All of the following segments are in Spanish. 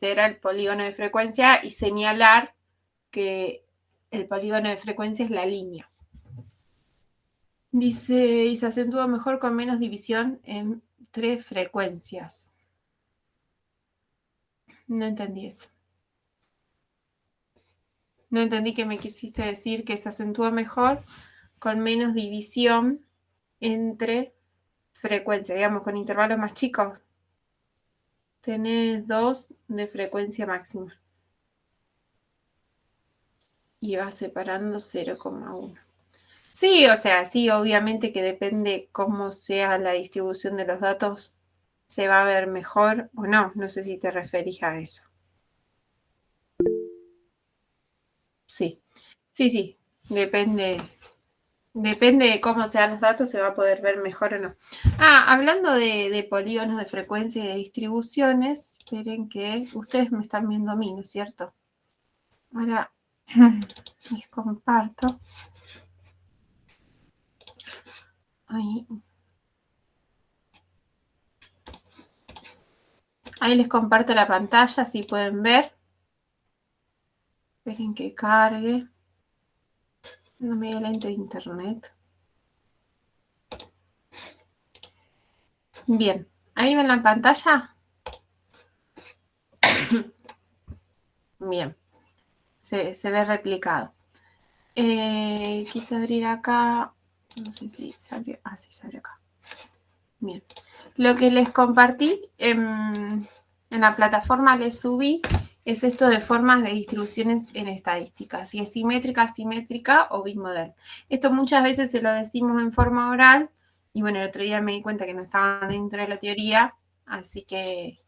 era el polígono de frecuencia y señalar que el polígono de frecuencia es la línea. Dice, y se acentúa mejor con menos división entre frecuencias. No entendí eso. No entendí que me quisiste decir que se acentúa mejor con menos división entre frecuencias, digamos, con intervalos más chicos. Tenés 2 de frecuencia máxima. Y va separando 0,1. Sí, o sea, sí, obviamente que depende cómo sea la distribución de los datos, se va a ver mejor o no. No sé si te referís a eso. Sí, sí, depende de cómo sean los datos, se va a poder ver mejor o no. Hablando de polígonos de frecuencia y de distribuciones, esperen que ustedes me están viendo a mí, ¿no es cierto? Ahora les comparto. Ahí les comparto la pantalla, así pueden ver. Esperen que cargue. No me dio lento de internet. Bien, ahí ven la pantalla. Bien, se ve replicado. Quise abrir acá. No sé si se abrió. Sí, se abrió acá. Bien. Lo que les compartí en la plataforma les subí es esto de formas de distribuciones en estadística, si es simétrica, asimétrica o bimodal. Esto muchas veces se lo decimos en forma oral y bueno, el otro día me di cuenta que no estaba dentro de la teoría, así que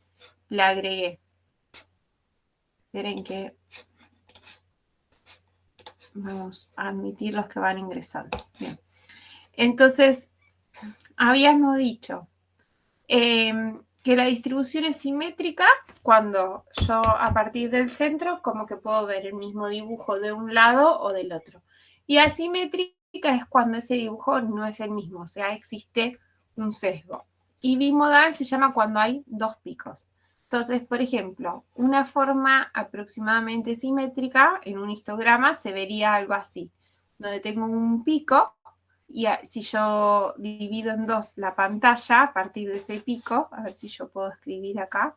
la agregué. Esperen que vamos a admitir los que van ingresando. Bien. Entonces, habíamos dicho que la distribución es simétrica cuando yo a partir del centro como que puedo ver el mismo dibujo de un lado o del otro. Y asimétrica es cuando ese dibujo no es el mismo, o sea, existe un sesgo. Y bimodal se llama cuando hay 2 picos. Entonces, por ejemplo, una forma aproximadamente simétrica en un histograma se vería algo así, donde tengo un pico y si yo divido en 2 la pantalla a partir de ese pico, a ver si yo puedo escribir acá.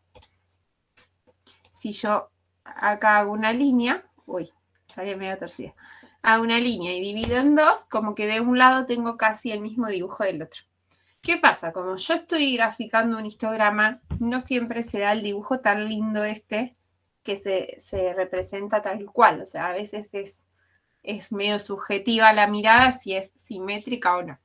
Si yo acá hago una línea, salí medio torcida. Hago una línea y divido en 2, como que de un lado tengo casi el mismo dibujo del otro. ¿Qué pasa? Como yo estoy graficando un histograma, no siempre se da el dibujo tan lindo que se representa tal cual. O sea, a veces es medio subjetiva la mirada si es simétrica o no.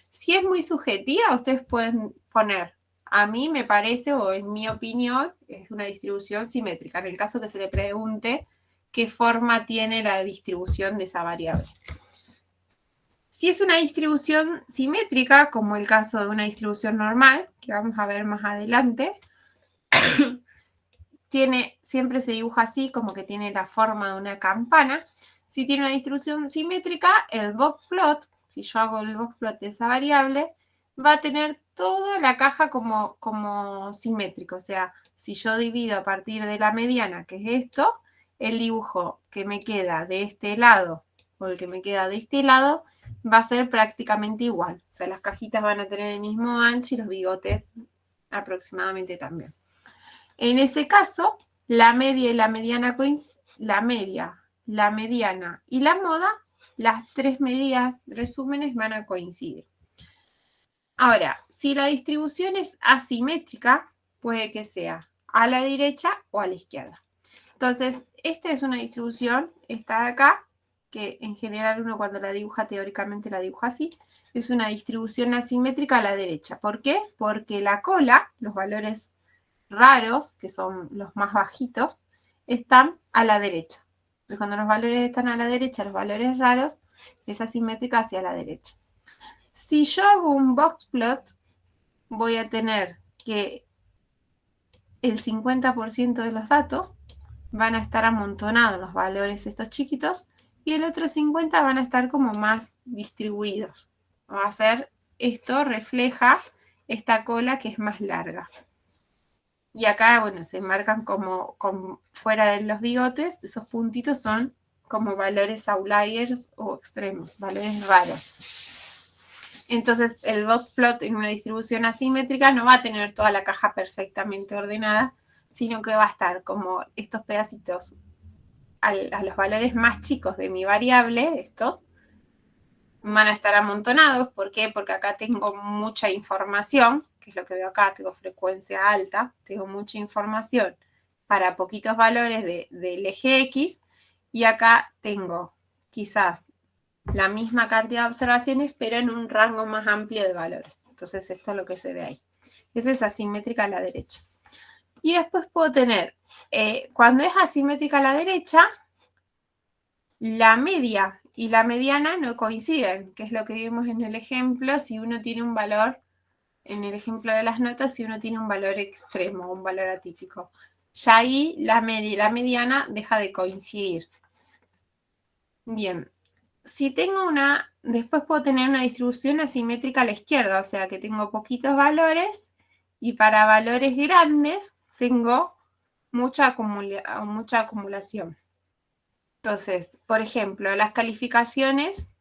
Si es muy subjetiva, ustedes pueden poner, a mí me parece, o en mi opinión, es una distribución simétrica, en el caso que se le pregunte qué forma tiene la distribución de esa variable. Si es una distribución simétrica, como el caso de una distribución normal, que vamos a ver más adelante, siempre se dibuja así, como que tiene la forma de una campana. Si tiene una distribución simétrica, el boxplot, si yo hago el boxplot de esa variable, va a tener toda la caja como simétrico. O sea, si yo divido a partir de la mediana, que es esto, el dibujo que me queda de este lado o el que me queda de este lado va a ser prácticamente igual. O sea, las cajitas van a tener el mismo ancho y los bigotes aproximadamente también. En ese caso, la media y la mediana la mediana y la moda, las 3 medidas resúmenes van a coincidir. Ahora, si la distribución es asimétrica, puede que sea a la derecha o a la izquierda. Entonces, esta es una distribución, esta de acá, que en general uno cuando la dibuja teóricamente la dibuja así, es una distribución asimétrica a la derecha. ¿Por qué? Porque la cola, los valores raros, que son los más bajitos, están a la derecha. Entonces, cuando los valores están a la derecha, los valores raros, es asimétrica hacia la derecha. Si yo hago un boxplot, voy a tener que el 50% de los datos van a estar amontonados los valores estos chiquitos y el otro 50% van a estar como más distribuidos. Va a ser, esto refleja esta cola que es más larga. Y acá, bueno, se marcan como fuera de los bigotes, esos puntitos son como valores outliers o extremos, valores raros. Entonces, el dot plot en una distribución asimétrica no va a tener toda la caja perfectamente ordenada, sino que va a estar como estos pedacitos a los valores más chicos de mi variable, estos, van a estar amontonados. ¿Por qué? Porque acá tengo mucha información, que es lo que veo acá, tengo frecuencia alta, tengo mucha información para poquitos valores del eje X, y acá tengo quizás la misma cantidad de observaciones, pero en un rango más amplio de valores. Entonces esto es lo que se ve ahí. Esa es asimétrica a la derecha. Y después puedo tener, cuando es asimétrica a la derecha, la media y la mediana no coinciden, que es lo que vimos en el ejemplo, si uno tiene un valor, en el ejemplo de las notas, si uno tiene un valor extremo, un valor atípico. Ya ahí la media y la mediana deja de coincidir. Bien, si tengo después puedo tener una distribución asimétrica a la izquierda, o sea que tengo poquitos valores y para valores grandes tengo mucha acumulación. Entonces, por ejemplo, las calificaciones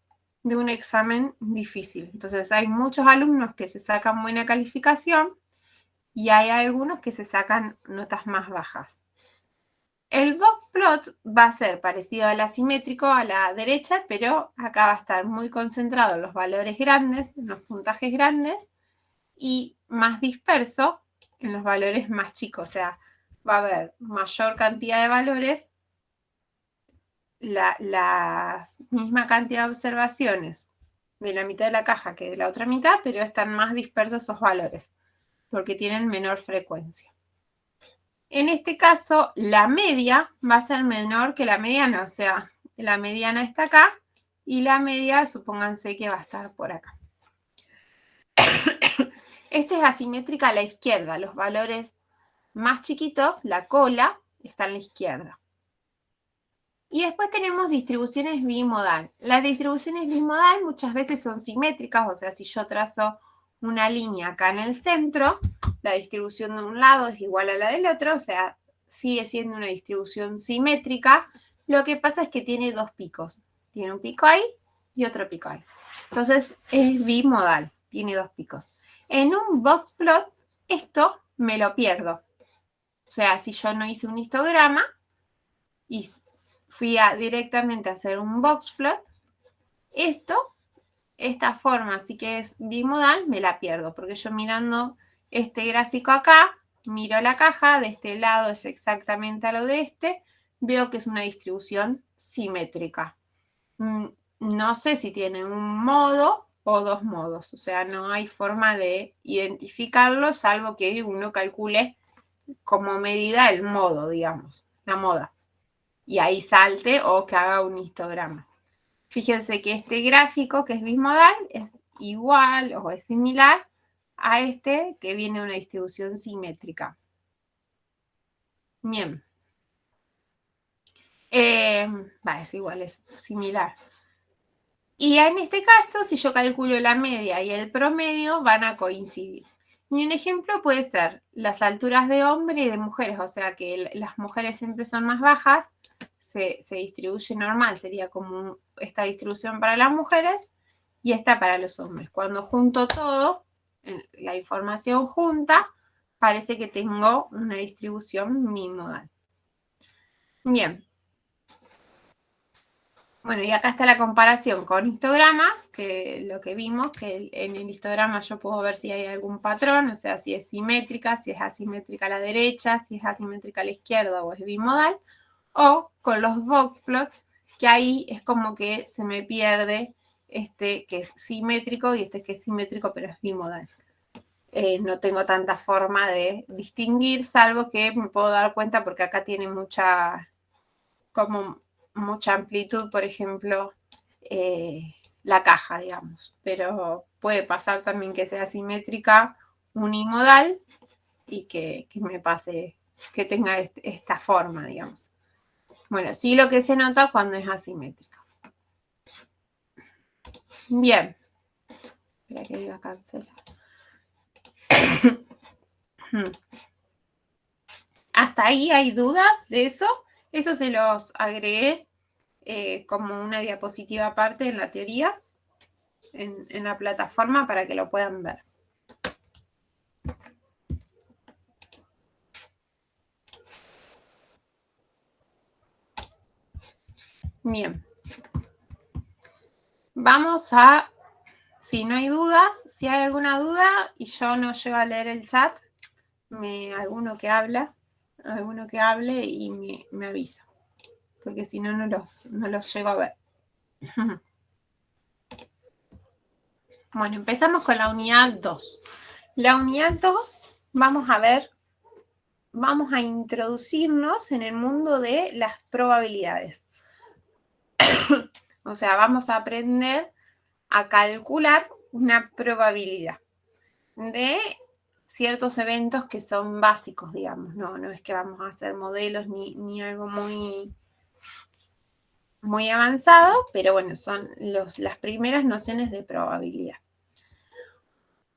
de un examen difícil. Entonces, hay muchos alumnos que se sacan buena calificación y hay algunos que se sacan notas más bajas. El box plot va a ser parecido al asimétrico a la derecha, pero acá va a estar muy concentrado en los valores grandes, en los puntajes grandes, y más disperso en los valores más chicos. O sea, va a haber mayor cantidad de valores, la misma cantidad de observaciones de la mitad de la caja que de la otra mitad, pero están más dispersos esos valores, porque tienen menor frecuencia. En este caso, la media va a ser menor que la mediana, o sea, la mediana está acá y la media, supónganse que va a estar por acá. Esta es asimétrica a la izquierda, los valores más chiquitos, la cola, está a la izquierda. Y después tenemos distribuciones bimodal. Las distribuciones bimodal muchas veces son simétricas, o sea, si yo trazo una línea acá en el centro, la distribución de un lado es igual a la del otro, o sea, sigue siendo una distribución simétrica. Lo que pasa es que tiene dos picos. Tiene un pico ahí y otro pico ahí. Entonces es bimodal, tiene dos picos. En un box plot, esto me lo pierdo. O sea, si yo no hice un histograma y fui directamente a hacer un box plot, esta forma, así que es bimodal, me la pierdo, porque yo mirando este gráfico acá, miro la caja, de este lado es exactamente a lo de este, veo que es una distribución simétrica. No sé si tiene un modo o dos modos, o sea, no hay forma de identificarlo, salvo que uno calcule como medida el modo, digamos, la moda. Y ahí salte o que haga un histograma. Fíjense que este gráfico, que es bimodal, es igual o es similar a este que viene de una distribución simétrica. Bien. Es igual, es similar. Y en este caso, si yo calculo la media y el promedio, van a coincidir. Y un ejemplo puede ser las alturas de hombres y de mujeres, o sea que las mujeres siempre son más bajas, se distribuye normal, sería como esta distribución para las mujeres y esta para los hombres. Cuando junto todo, la información junta, parece que tengo una distribución bimodal. Bien. Bueno, y acá está la comparación con histogramas, que lo que vimos, que en el histograma yo puedo ver si hay algún patrón, o sea, si es simétrica, si es asimétrica a la derecha, si es asimétrica a la izquierda o es bimodal, o con los box plots, que ahí es como que se me pierde este que es simétrico y este que es simétrico pero es bimodal. No tengo tanta forma de distinguir, salvo que me puedo dar cuenta porque acá tiene mucha amplitud, por ejemplo, la caja, digamos. Pero puede pasar también que sea simétrica unimodal y que me pase, que tenga esta forma, digamos. Bueno, sí lo que se nota cuando es asimétrica. Bien. Espera que diga cancelar. ¿Hasta ahí hay dudas de eso? Eso se los agregué como una diapositiva aparte en la teoría, en la plataforma para que lo puedan ver. Bien. Vamos a, si no hay dudas, si hay alguna duda y yo no llego a leer el chat, alguno que hable y me avisa, porque si no, no los llego a ver. Bueno, empezamos con la unidad 2. La unidad 2, vamos a introducirnos en el mundo de las probabilidades. O sea, vamos a aprender a calcular una probabilidad de ciertos eventos que son básicos, digamos. No es que vamos a hacer modelos ni algo muy avanzado, pero bueno, son las primeras nociones de probabilidad.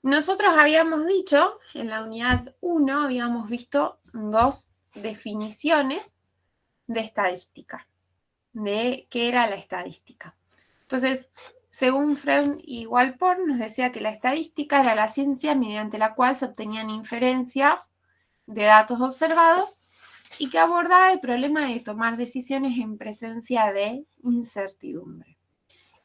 Nosotros habíamos dicho, en la unidad 1, habíamos visto 2 definiciones de estadística, de qué era la estadística. Entonces, según Freund y Walpole, nos decía que la estadística era la ciencia mediante la cual se obtenían inferencias de datos observados y que abordaba el problema de tomar decisiones en presencia de incertidumbre.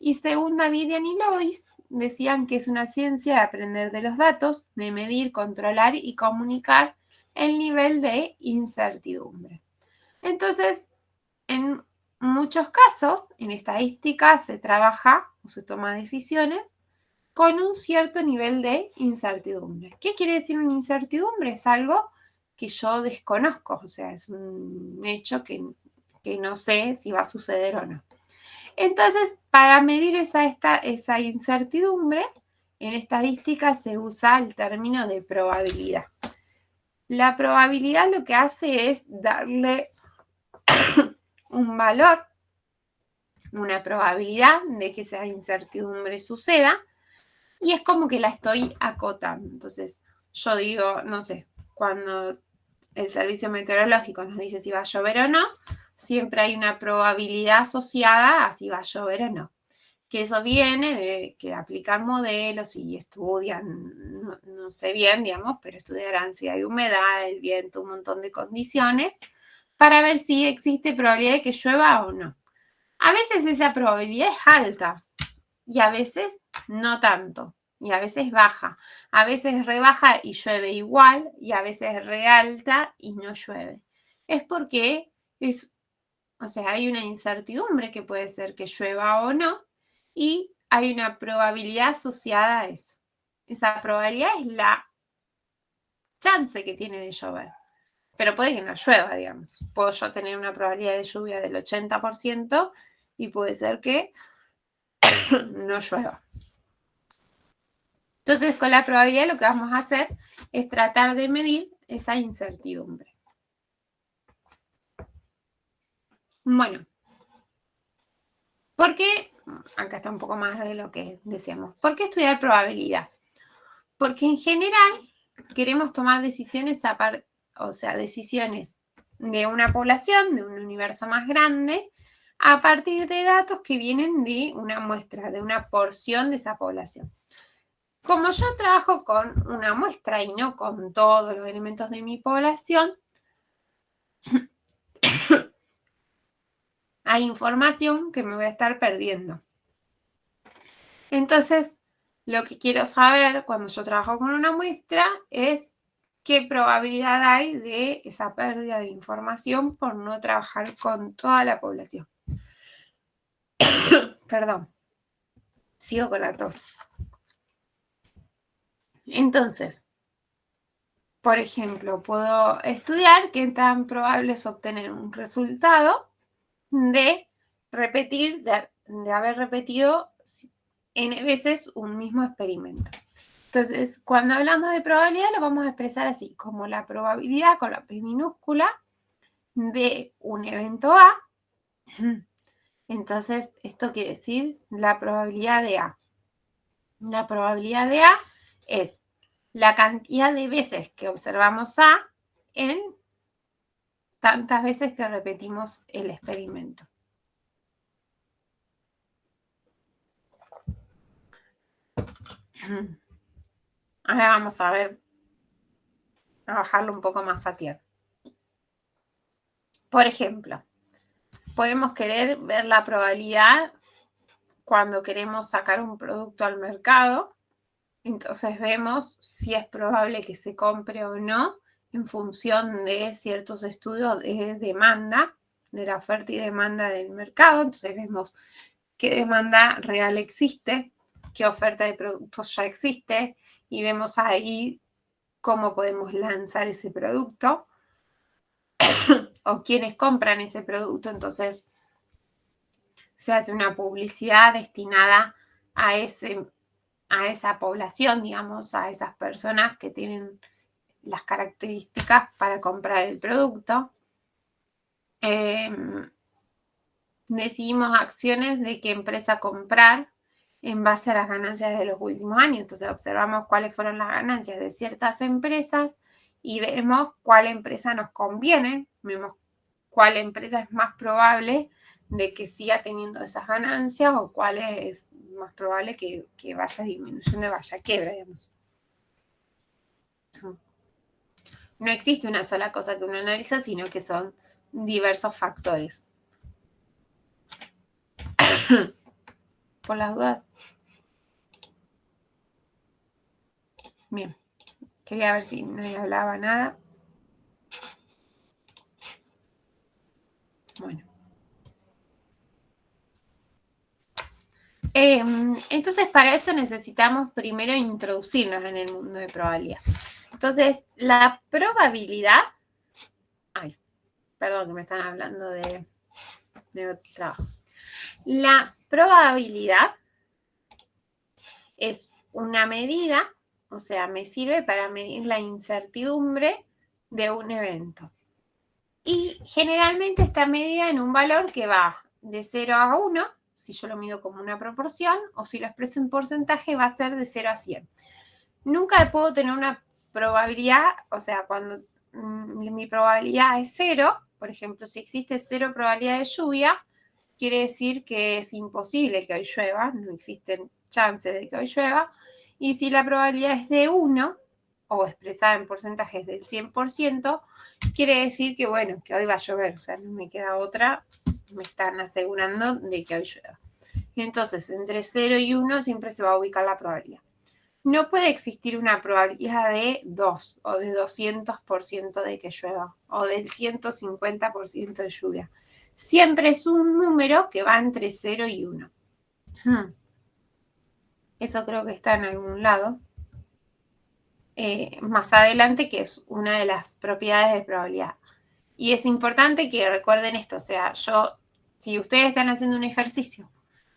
Y según Davidian y Lois, decían que es una ciencia de aprender de los datos, de medir, controlar y comunicar el nivel de incertidumbre. Entonces, en muchos casos, en estadística se trabaja o se toma decisiones con un cierto nivel de incertidumbre. ¿Qué quiere decir una incertidumbre? Es algo que yo desconozco, o sea, es un hecho que no sé si va a suceder o no. Entonces, para medir esa incertidumbre, en estadística se usa el término de probabilidad. La probabilidad lo que hace es darle un valor, una probabilidad de que esa incertidumbre suceda, y es como que la estoy acotando. Entonces, yo digo, no sé, cuando el servicio meteorológico nos dice si va a llover o no, siempre hay una probabilidad asociada a si va a llover o no. Que eso viene de que aplican modelos y estudian, no sé bien, digamos, pero estudiarán si hay humedad, el viento, un montón de condiciones, para ver si existe probabilidad de que llueva o no. A veces esa probabilidad es alta y a veces no tanto, y a veces baja. A veces rebaja y llueve igual, y a veces re alta y no llueve. Es porque hay una incertidumbre que puede ser que llueva o no, y hay una probabilidad asociada a eso. Esa probabilidad es la chance que tiene de llover. Pero puede que no llueva, digamos. Puedo yo tener una probabilidad de lluvia del 80% y puede ser que no llueva. Entonces, con la probabilidad lo que vamos a hacer es tratar de medir esa incertidumbre. Bueno, ¿por qué? Acá está un poco más de lo que decíamos. ¿Por qué estudiar probabilidad? Porque en general queremos tomar decisiones decisiones de una población, de un universo más grande, a partir de datos que vienen de una muestra, de una porción de esa población. Como yo trabajo con una muestra y no con todos los elementos de mi población, hay información que me voy a estar perdiendo. Entonces, lo que quiero saber cuando yo trabajo con una muestra es qué probabilidad hay de esa pérdida de información por no trabajar con toda la población. Perdón, sigo con la tos. Entonces, por ejemplo, puedo estudiar qué tan probable es obtener un resultado de haber repetido n veces un mismo experimento. Entonces, cuando hablamos de probabilidad, lo vamos a expresar así, como la probabilidad con la P minúscula de un evento A. Entonces, esto quiere decir la probabilidad de A. La probabilidad de A es la cantidad de veces que observamos A en tantas veces que repetimos el experimento. Ahora vamos a ver, a bajarlo un poco más a tierra. Por ejemplo, podemos querer ver la probabilidad cuando queremos sacar un producto al mercado. Entonces vemos si es probable que se compre o no en función de ciertos estudios de demanda, de la oferta y demanda del mercado. Entonces vemos qué demanda real existe, qué oferta de productos ya existe, y vemos ahí cómo podemos lanzar ese producto o quiénes compran ese producto. Entonces se hace una publicidad destinada a esa población, digamos, a esas personas que tienen las características para comprar el producto. Decidimos acciones de qué empresa comprar en base a las ganancias de los últimos años. Entonces observamos cuáles fueron las ganancias de ciertas empresas y vemos cuál empresa nos conviene, vemos cuál empresa es más probable de que siga teniendo esas ganancias o cuál es más probable que vaya disminuyendo, vaya a quiebra, digamos. No existe una sola cosa que uno analiza, sino que son diversos factores. Por las dudas. Bien. Quería ver si nadie hablaba nada. Bueno. Entonces, para eso necesitamos primero introducirnos en el mundo de probabilidad. Entonces, la probabilidad... Ay, perdón que me están hablando de otro trabajo. La probabilidad es una medida, o sea, me sirve para medir la incertidumbre de un evento. Y generalmente está medida en un valor que va de 0 a 1, si yo lo mido como una proporción, o si lo expreso en porcentaje va a ser de 0 a 100. Nunca puedo tener una probabilidad, o sea, cuando mi probabilidad es 0, por ejemplo, si existe 0 probabilidad de lluvia, quiere decir que es imposible que hoy llueva, no existen chances de que hoy llueva. Y si la probabilidad es de 1, o expresada en porcentajes del 100%, quiere decir que, bueno, que hoy va a llover, o sea, no me queda otra, me están asegurando de que hoy llueva. Entonces, entre 0 y 1 siempre se va a ubicar la probabilidad. No puede existir una probabilidad de 2 o de 200% de que llueva o del 150% de lluvia. Siempre es un número que va entre 0 y 1. Eso creo que está en algún lado. Más adelante, que es una de las propiedades de probabilidad. Y es importante que recuerden esto, o sea, si ustedes están haciendo un ejercicio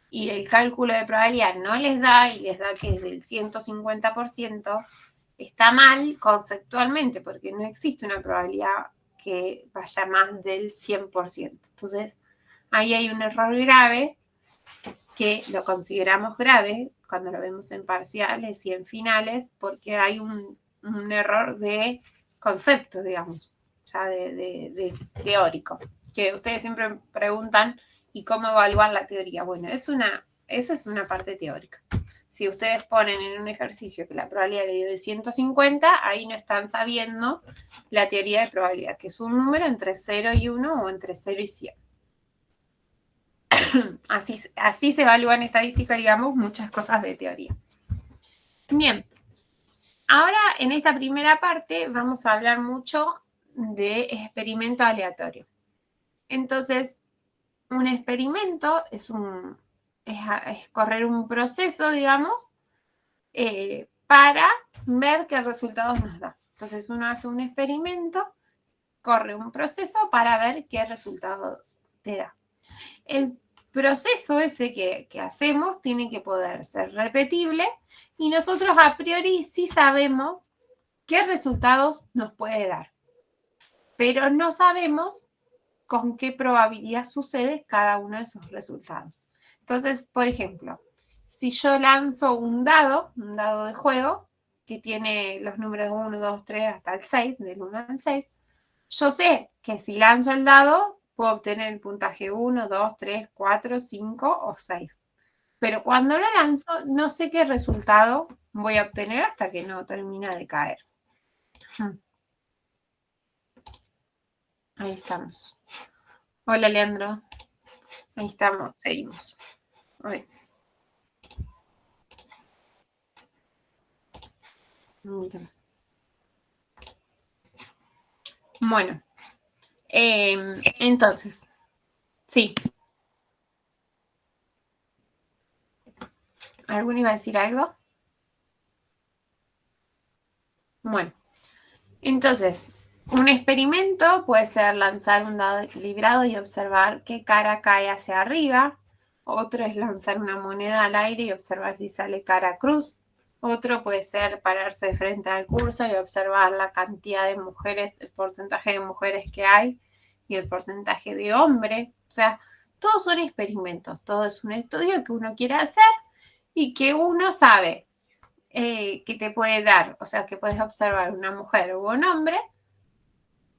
y el cálculo de probabilidad no les da y les da que es del 150%, está mal conceptualmente porque no existe una probabilidad que vaya más del 100%. Entonces, ahí hay un error grave que lo consideramos grave cuando lo vemos en parciales y en finales porque hay un error de concepto, digamos, ya de teórico, que ustedes siempre preguntan, ¿y cómo evaluar la teoría? Bueno, esa es una parte teórica. Si ustedes ponen en un ejercicio que la probabilidad le dio de 150, ahí no están sabiendo la teoría de probabilidad, que es un número entre 0 y 1 o entre 0 y 100. Así se evalúan en estadística, digamos, muchas cosas de teoría. Bien, ahora en esta primera parte vamos a hablar mucho de experimento aleatorio. Entonces, un experimento es correr un proceso, digamos, para ver qué resultados nos da. Entonces, uno hace un experimento, corre un proceso para ver qué resultado te da. El proceso ese que hacemos tiene que poder ser repetible y nosotros a priori sí sabemos qué resultados nos puede dar, pero no sabemos con qué probabilidad sucede cada uno de esos resultados. Entonces, por ejemplo, si yo lanzo un dado de juego, que tiene los números 1, 2, 3 hasta el 6, del 1 al 6, yo sé que si lanzo el dado, puedo obtener el puntaje 1, 2, 3, 4, 5 o 6. Pero cuando lo lanzo, no sé qué resultado voy a obtener hasta que no termina de caer. Ahí estamos. Hola, Leandro. Ahí estamos, seguimos. Ahí. Bueno, entonces, sí. ¿Alguno iba a decir algo? Bueno, entonces, un experimento puede ser lanzar un dado equilibrado y observar qué cara cae hacia arriba. Otro es lanzar una moneda al aire y observar si sale cara cruz. Otro puede ser pararse de frente al curso y observar la cantidad de mujeres, el porcentaje de mujeres que hay y el porcentaje de hombres. O sea, todos son experimentos, todo es un estudio que uno quiere hacer y que uno sabe que te puede dar, o sea, que puedes observar una mujer o un hombre,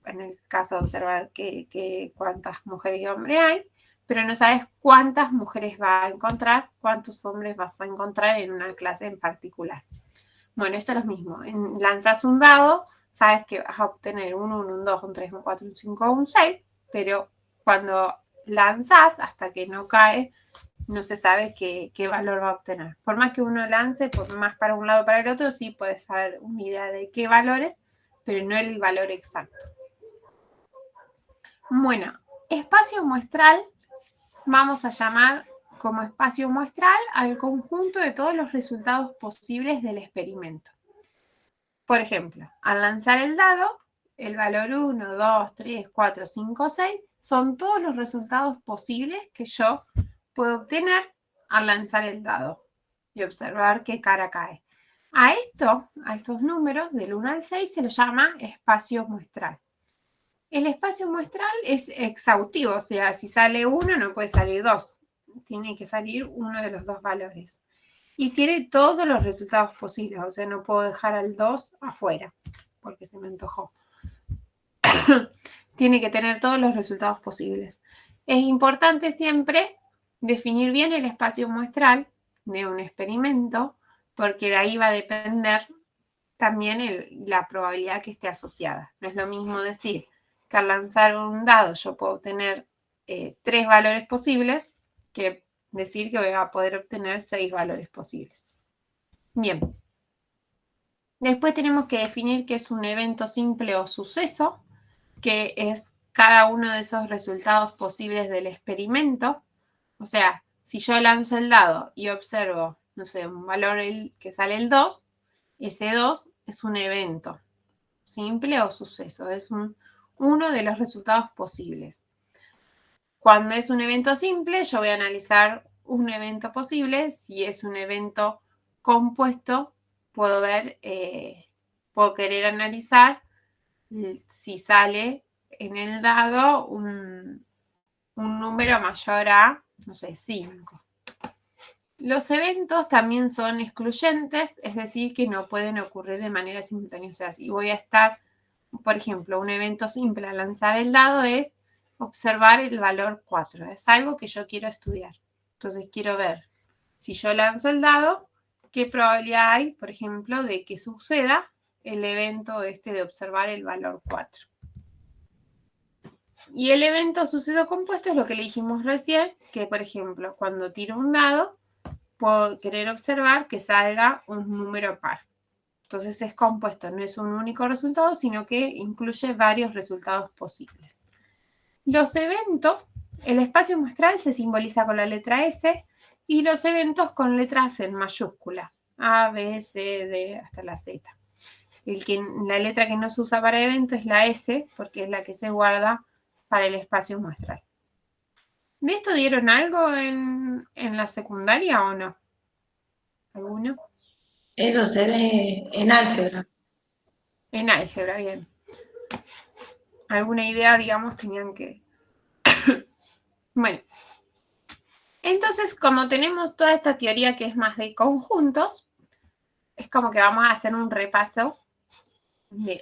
en el caso de observar cuántas mujeres y hombres hay, pero no sabes cuántas mujeres vas a encontrar, cuántos hombres vas a encontrar en una clase en particular. Bueno, esto es lo mismo. Lanzas un dado, sabes que vas a obtener un 1, un 2, un 3, un 4, un 5 o un 6, pero cuando lanzas hasta que no cae, no se sabe qué valor va a obtener. Por más que uno lance, por más para un lado o para el otro, sí puedes saber una idea de qué valores, pero no el valor exacto. Bueno, espacio muestral vamos a llamar como espacio muestral al conjunto de todos los resultados posibles del experimento. Por ejemplo, al lanzar el dado, el valor 1, 2, 3, 4, 5, 6 son todos los resultados posibles que yo puedo obtener al lanzar el dado y observar qué cara cae. A estos números del 1 al 6 se los llama espacio muestral. El espacio muestral es exhaustivo, o sea, si sale 1 no puede salir 2, tiene que salir uno de los dos valores. Y tiene todos los resultados posibles, o sea, no puedo dejar al 2 afuera, porque se me antojó. Tiene que tener todos los resultados posibles. Es importante siempre definir bien el espacio muestral de un experimento, porque de ahí va a depender también la probabilidad que esté asociada. No es lo mismo decir que al lanzar un dado yo puedo obtener 3 valores posibles que decir que voy a poder obtener 6 valores posibles. Bien. Después tenemos que definir qué es un evento simple o suceso, que es cada uno de esos resultados posibles del experimento. O sea, si yo lanzo el dado y observo, no sé, un valor que sale el 2, ese 2 es un evento simple o suceso, es uno de los resultados posibles. Cuando es un evento simple, yo voy a analizar un evento posible. Si es un evento compuesto, puedo querer analizar si sale en el dado un número mayor a, no sé, 5. Los eventos también son excluyentes, es decir, que no pueden ocurrir de manera simultánea. O sea, si voy a estar, por ejemplo, un evento simple al lanzar el dado es observar el valor 4. Es algo que yo quiero estudiar. Entonces quiero ver si yo lanzo el dado, qué probabilidad hay, por ejemplo, de que suceda el evento de observar el valor 4. Y el evento suceso compuesto es lo que le dijimos recién, que por ejemplo, cuando tiro un dado, puedo querer observar que salga un número par. Entonces es compuesto, no es un único resultado, sino que incluye varios resultados posibles. Los eventos, el espacio muestral se simboliza con la letra S y los eventos con letras en mayúscula, A, B, C, D, hasta la Z. La letra que no se usa para evento es la S, porque es la que se guarda para el espacio muestral. ¿De esto dieron algo en la secundaria o no? ¿Alguno? Eso se ve en álgebra. En álgebra, bien. Alguna idea, digamos, tenían que... Bueno, entonces, como tenemos toda esta teoría que es más de conjuntos, es como que vamos a hacer un repaso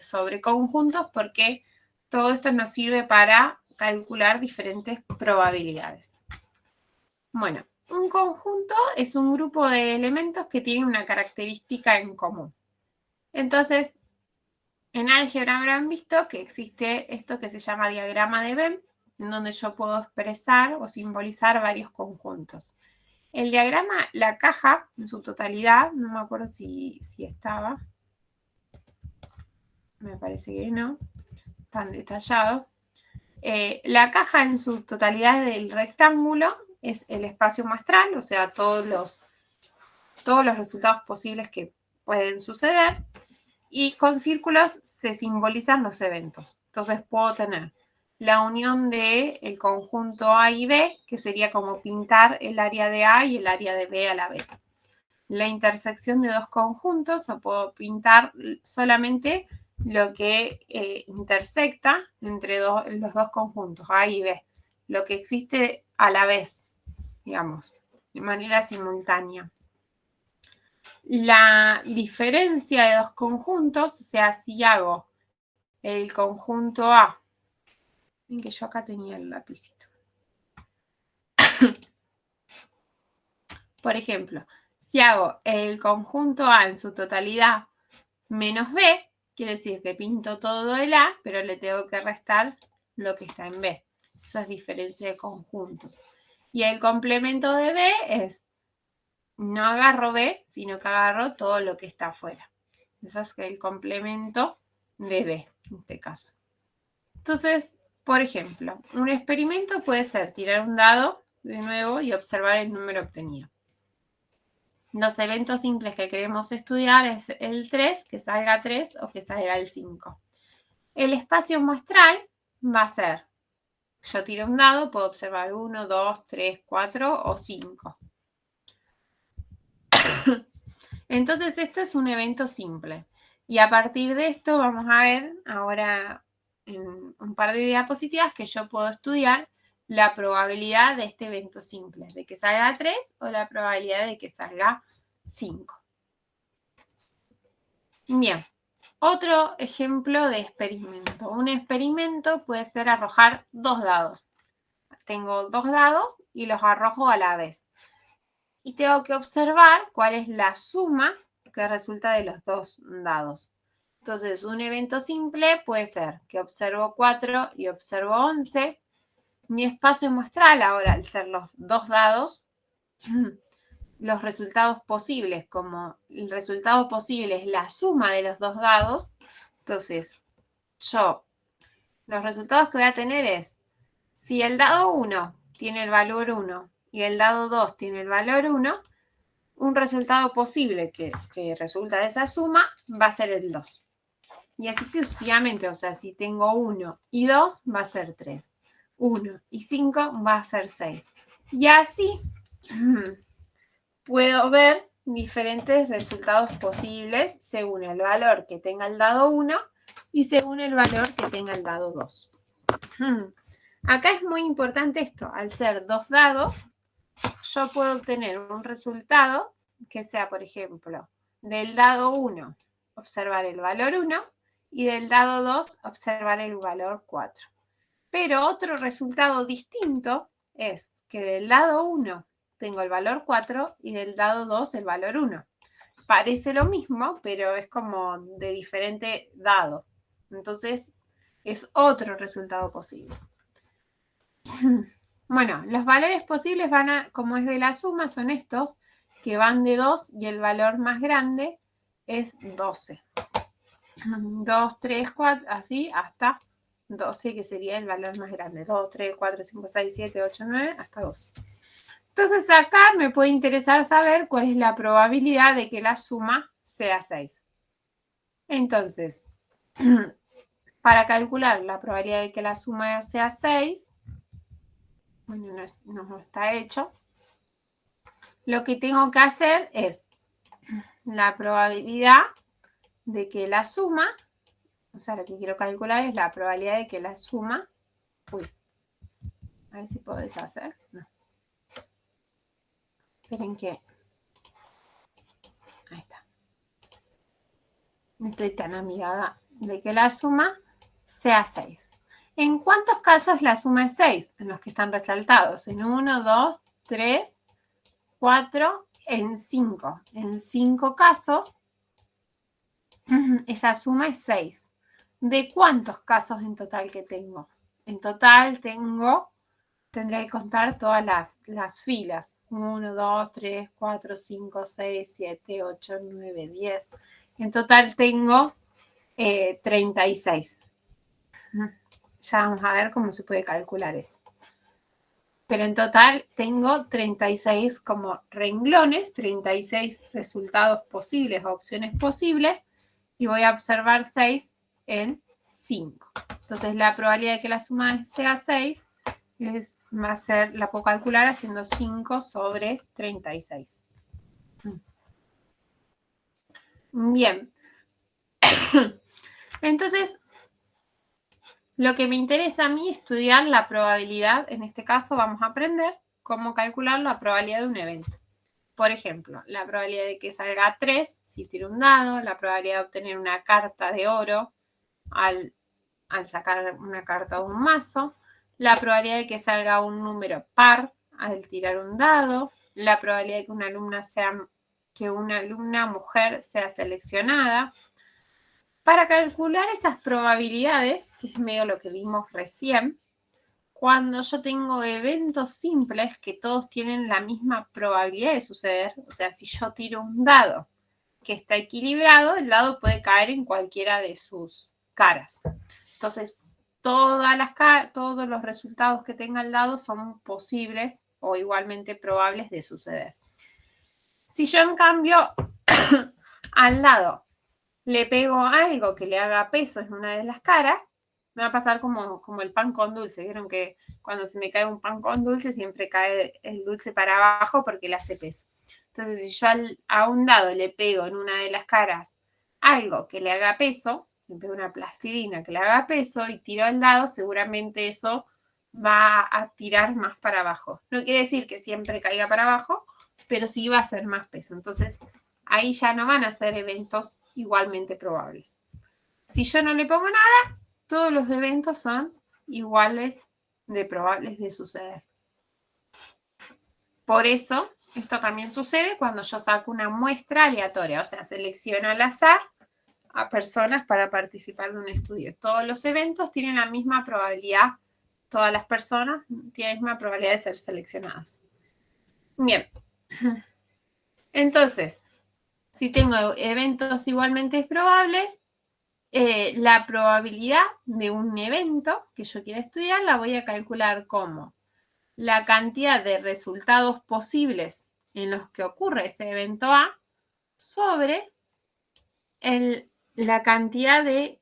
sobre conjuntos porque todo esto nos sirve para calcular diferentes probabilidades. Bueno, un conjunto es un grupo de elementos que tienen una característica en común. Entonces, en álgebra habrán visto que existe esto que se llama diagrama de Venn, en donde yo puedo expresar o simbolizar varios conjuntos. El diagrama, la caja en su totalidad, no me acuerdo si estaba, me parece que no, tan detallado. La caja en su totalidad del rectángulo es el espacio muestral, o sea, todos los resultados posibles que pueden suceder, y con círculos se simbolizan los eventos. Entonces puedo tener la unión del conjunto A y B, que sería como pintar el área de A y el área de B a la vez. La intersección de dos conjuntos, o puedo pintar solamente lo que intersecta entre los dos conjuntos, A y B, lo que existe a la vez, digamos, de manera simultánea. La diferencia de dos conjuntos, o sea, si hago el conjunto A, ven que yo acá tenía el lapicito. Por ejemplo, si hago el conjunto A en su totalidad menos B, quiere decir que pinto todo el A, pero le tengo que restar lo que está en B. Esa es diferencia de conjuntos. Y el complemento de B es, no agarro B, sino que agarro todo lo que está afuera. Eso es el complemento de B, en este caso. Entonces, por ejemplo, un experimento puede ser tirar un dado de nuevo y observar el número obtenido. Los eventos simples que queremos estudiar es el 3, que salga 3 o que salga el 5. El espacio muestral va a ser, yo tiro un dado, puedo observar 1, 2, 3, 4 o 5. Entonces esto es un evento simple. Y a partir de esto vamos a ver ahora en un par de diapositivas que yo puedo estudiar la probabilidad de este evento simple, de que salga 3 o la probabilidad de que salga 5. Bien, otro ejemplo de experimento. Un experimento puede ser arrojar 2 dados. Tengo 2 dados y los arrojo a la vez. Y tengo que observar cuál es la suma que resulta de los 2 dados. Entonces, un evento simple puede ser que observo 4 y observo 11. Mi espacio muestral ahora, al ser los 2 dados, los resultados posibles, como el resultado posible es la suma de los 2 dados, entonces los resultados que voy a tener es, si el dado 1 tiene el valor 1 y el dado 2 tiene el valor 1, un resultado posible que resulta de esa suma va a ser el 2. Y así sucesivamente, o sea, si tengo 1 y 2 va a ser 3. 1 y 5 va a ser 6. Y así puedo ver diferentes resultados posibles según el valor que tenga el dado 1 y según el valor que tenga el dado 2. Acá es muy importante esto, al ser 2 dados, yo puedo obtener un resultado que sea, por ejemplo, del dado 1 observar el valor 1 y del dado 2 observar el valor 4. Pero otro resultado distinto es que del dado 1 tengo el valor 4 y del dado 2 el valor 1. Parece lo mismo, pero es como de diferente dado. Entonces, es otro resultado posible. Bueno, los valores posibles van a, como es de la suma, son estos, que van de 2 y el valor más grande es 12. 2, 3, 4, así hasta 12, que sería el valor más grande. 2, 3, 4, 5, 6, 7, 8, 9, hasta 12. Entonces acá me puede interesar saber cuál es la probabilidad de que la suma sea 6. Entonces, para calcular la probabilidad de que la suma sea 6, bueno, no está hecho. Lo que tengo que hacer es la probabilidad de que la suma, o sea, lo que quiero calcular es la probabilidad de que la suma, a ver si puedo deshacer, no. Esperen que, ahí está. No estoy tan amigada de que la suma sea 6. ¿En cuántos casos la suma es 6? En los que están resaltados. En 1, 2, 3, 4, en 5. En 5 casos, esa suma es 6. ¿De cuántos casos en total que tengo? En total tendría que contar todas las filas. 1, 2, 3, 4, 5, 6, 7, 8, 9, 10. En total tengo 36. Ya vamos a ver cómo se puede calcular eso. Pero en total tengo 36 como renglones, 36 resultados posibles, opciones posibles, y voy a observar 6 en 5. Entonces la probabilidad de que la suma sea 6 va a ser, la puedo calcular haciendo 5 sobre 36. Bien. Entonces, lo que me interesa a mí es estudiar la probabilidad. En este caso vamos a aprender cómo calcular la probabilidad de un evento. Por ejemplo, la probabilidad de que salga 3 si tiro un dado, la probabilidad de obtener una carta de oro al sacar una carta de un mazo, la probabilidad de que salga un número par al tirar un dado, la probabilidad de que una alumna mujer sea seleccionada. Para calcular esas probabilidades, que es medio lo que vimos recién, cuando yo tengo eventos simples que todos tienen la misma probabilidad de suceder, o sea, si yo tiro un dado que está equilibrado, el dado puede caer en cualquiera de sus caras. Entonces, todos los resultados que tenga el dado son posibles o igualmente probables de suceder. Si yo, en cambio, al dado le pego algo que le haga peso en una de las caras, me va a pasar como el pan con dulce. Vieron que cuando se me cae un pan con dulce siempre cae el dulce para abajo porque le hace peso. Entonces, si yo a un dado le pego en una de las caras algo que le haga peso, le pego una plastilina que le haga peso y tiro el dado, seguramente eso va a tirar más para abajo. No quiere decir que siempre caiga para abajo, pero sí va a ser más peso. Entonces, ahí ya no van a ser eventos igualmente probables. Si yo no le pongo nada, todos los eventos son iguales de probables de suceder. Por eso, esto también sucede cuando yo saco una muestra aleatoria, o sea, selecciono al azar a personas para participar de un estudio. Todos los eventos tienen la misma probabilidad, todas las personas tienen la misma probabilidad de ser seleccionadas. Bien. Entonces, si tengo eventos igualmente probables, la probabilidad de un evento que yo quiera estudiar la voy a calcular como la cantidad de resultados posibles en los que ocurre ese evento A sobre la cantidad de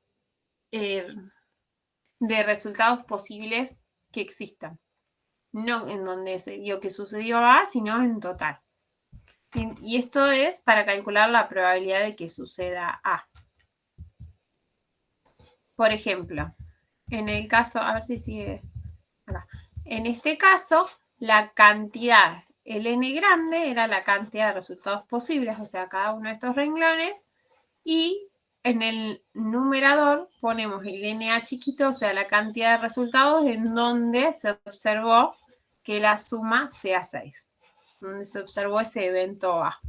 resultados posibles que existan. No en donde se vio que sucedió A, sino en total. Y esto es para calcular la probabilidad de que suceda A. Por ejemplo, en el caso, a ver si sigue acá. En este caso, la cantidad, el n grande era la cantidad de resultados posibles, o sea, cada uno de estos renglones, y en el numerador ponemos el NA chiquito, o sea, la cantidad de resultados en donde se observó que la suma sea 6, donde se observó ese evento A.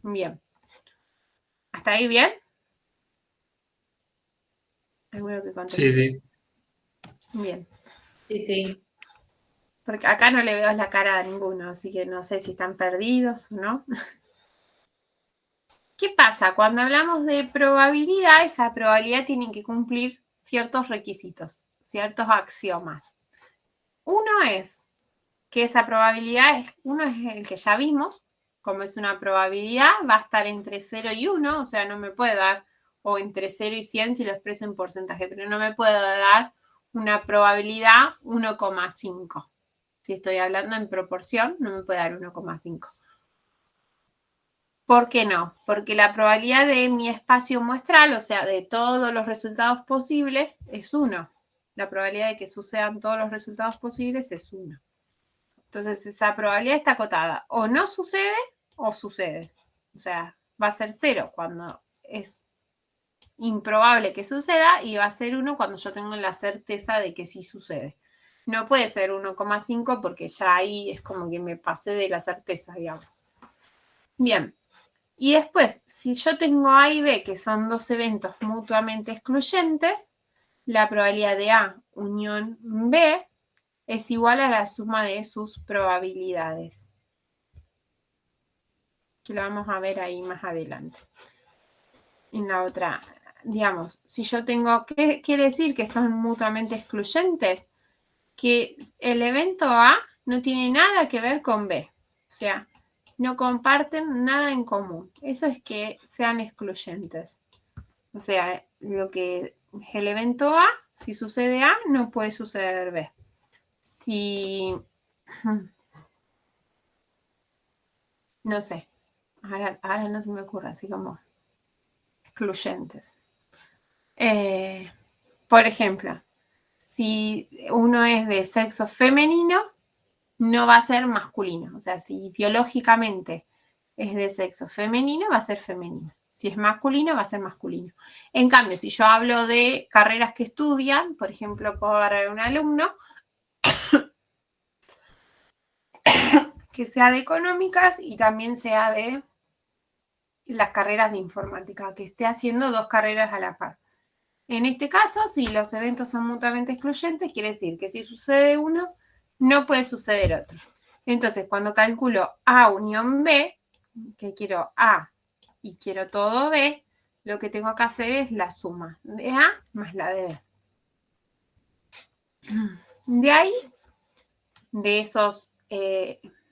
Bien. ¿Hasta ahí bien? ¿Alguno que conteste? Sí. Bien. Sí. Porque acá no le veo la cara a ninguno, así que no sé si están perdidos o no. ¿Qué pasa? Cuando hablamos de probabilidad, esa probabilidad tiene que cumplir ciertos requisitos, ciertos axiomas. Uno es que esa probabilidad, uno es el que ya vimos, como es una probabilidad, va a estar entre 0 y 1, o sea, no me puede dar, o entre 0 y 100 si lo expreso en porcentaje, pero no me puede dar una probabilidad 1,5. Si estoy hablando en proporción, no me puede dar 1,5. ¿Por qué no? Porque la probabilidad de mi espacio muestral, o sea, de todos los resultados posibles, es 1. La probabilidad de que sucedan todos los resultados posibles es 1. Entonces, esa probabilidad está acotada. O no sucede o sucede. O sea, va a ser 0 cuando es improbable que suceda y va a ser 1 cuando yo tengo la certeza de que sí sucede. No puede ser 1,5 porque ya ahí es como que me pasé de la certeza, digamos. Bien. Y después, si yo tengo A y B, que son dos eventos mutuamente excluyentes, la probabilidad de A unión B es igual a la suma de sus probabilidades. Que lo vamos a ver ahí más adelante. En la otra, digamos, si yo tengo, ¿qué quiere decir que son mutuamente excluyentes? Que el evento A no tiene nada que ver con B. O sea, no comparten nada en común. Eso es que sean excluyentes. O sea, lo que es el evento A, si sucede A, no puede suceder B. Si, no sé, ahora no se me ocurre, así como excluyentes. Por ejemplo, si uno es de sexo femenino, no va a ser masculino. O sea, si biológicamente es de sexo femenino, va a ser femenino. Si es masculino, va a ser masculino. En cambio, si yo hablo de carreras que estudian, por ejemplo, puedo agarrar un alumno que sea de económicas y también sea de las carreras de informática, que esté haciendo 2 carreras a la par. En este caso, si los eventos son mutuamente excluyentes, quiere decir que si sucede uno, no puede suceder otro. Entonces, cuando calculo A unión B, que quiero A y quiero todo B, lo que tengo que hacer es la suma de A más la de B. De ahí, de esos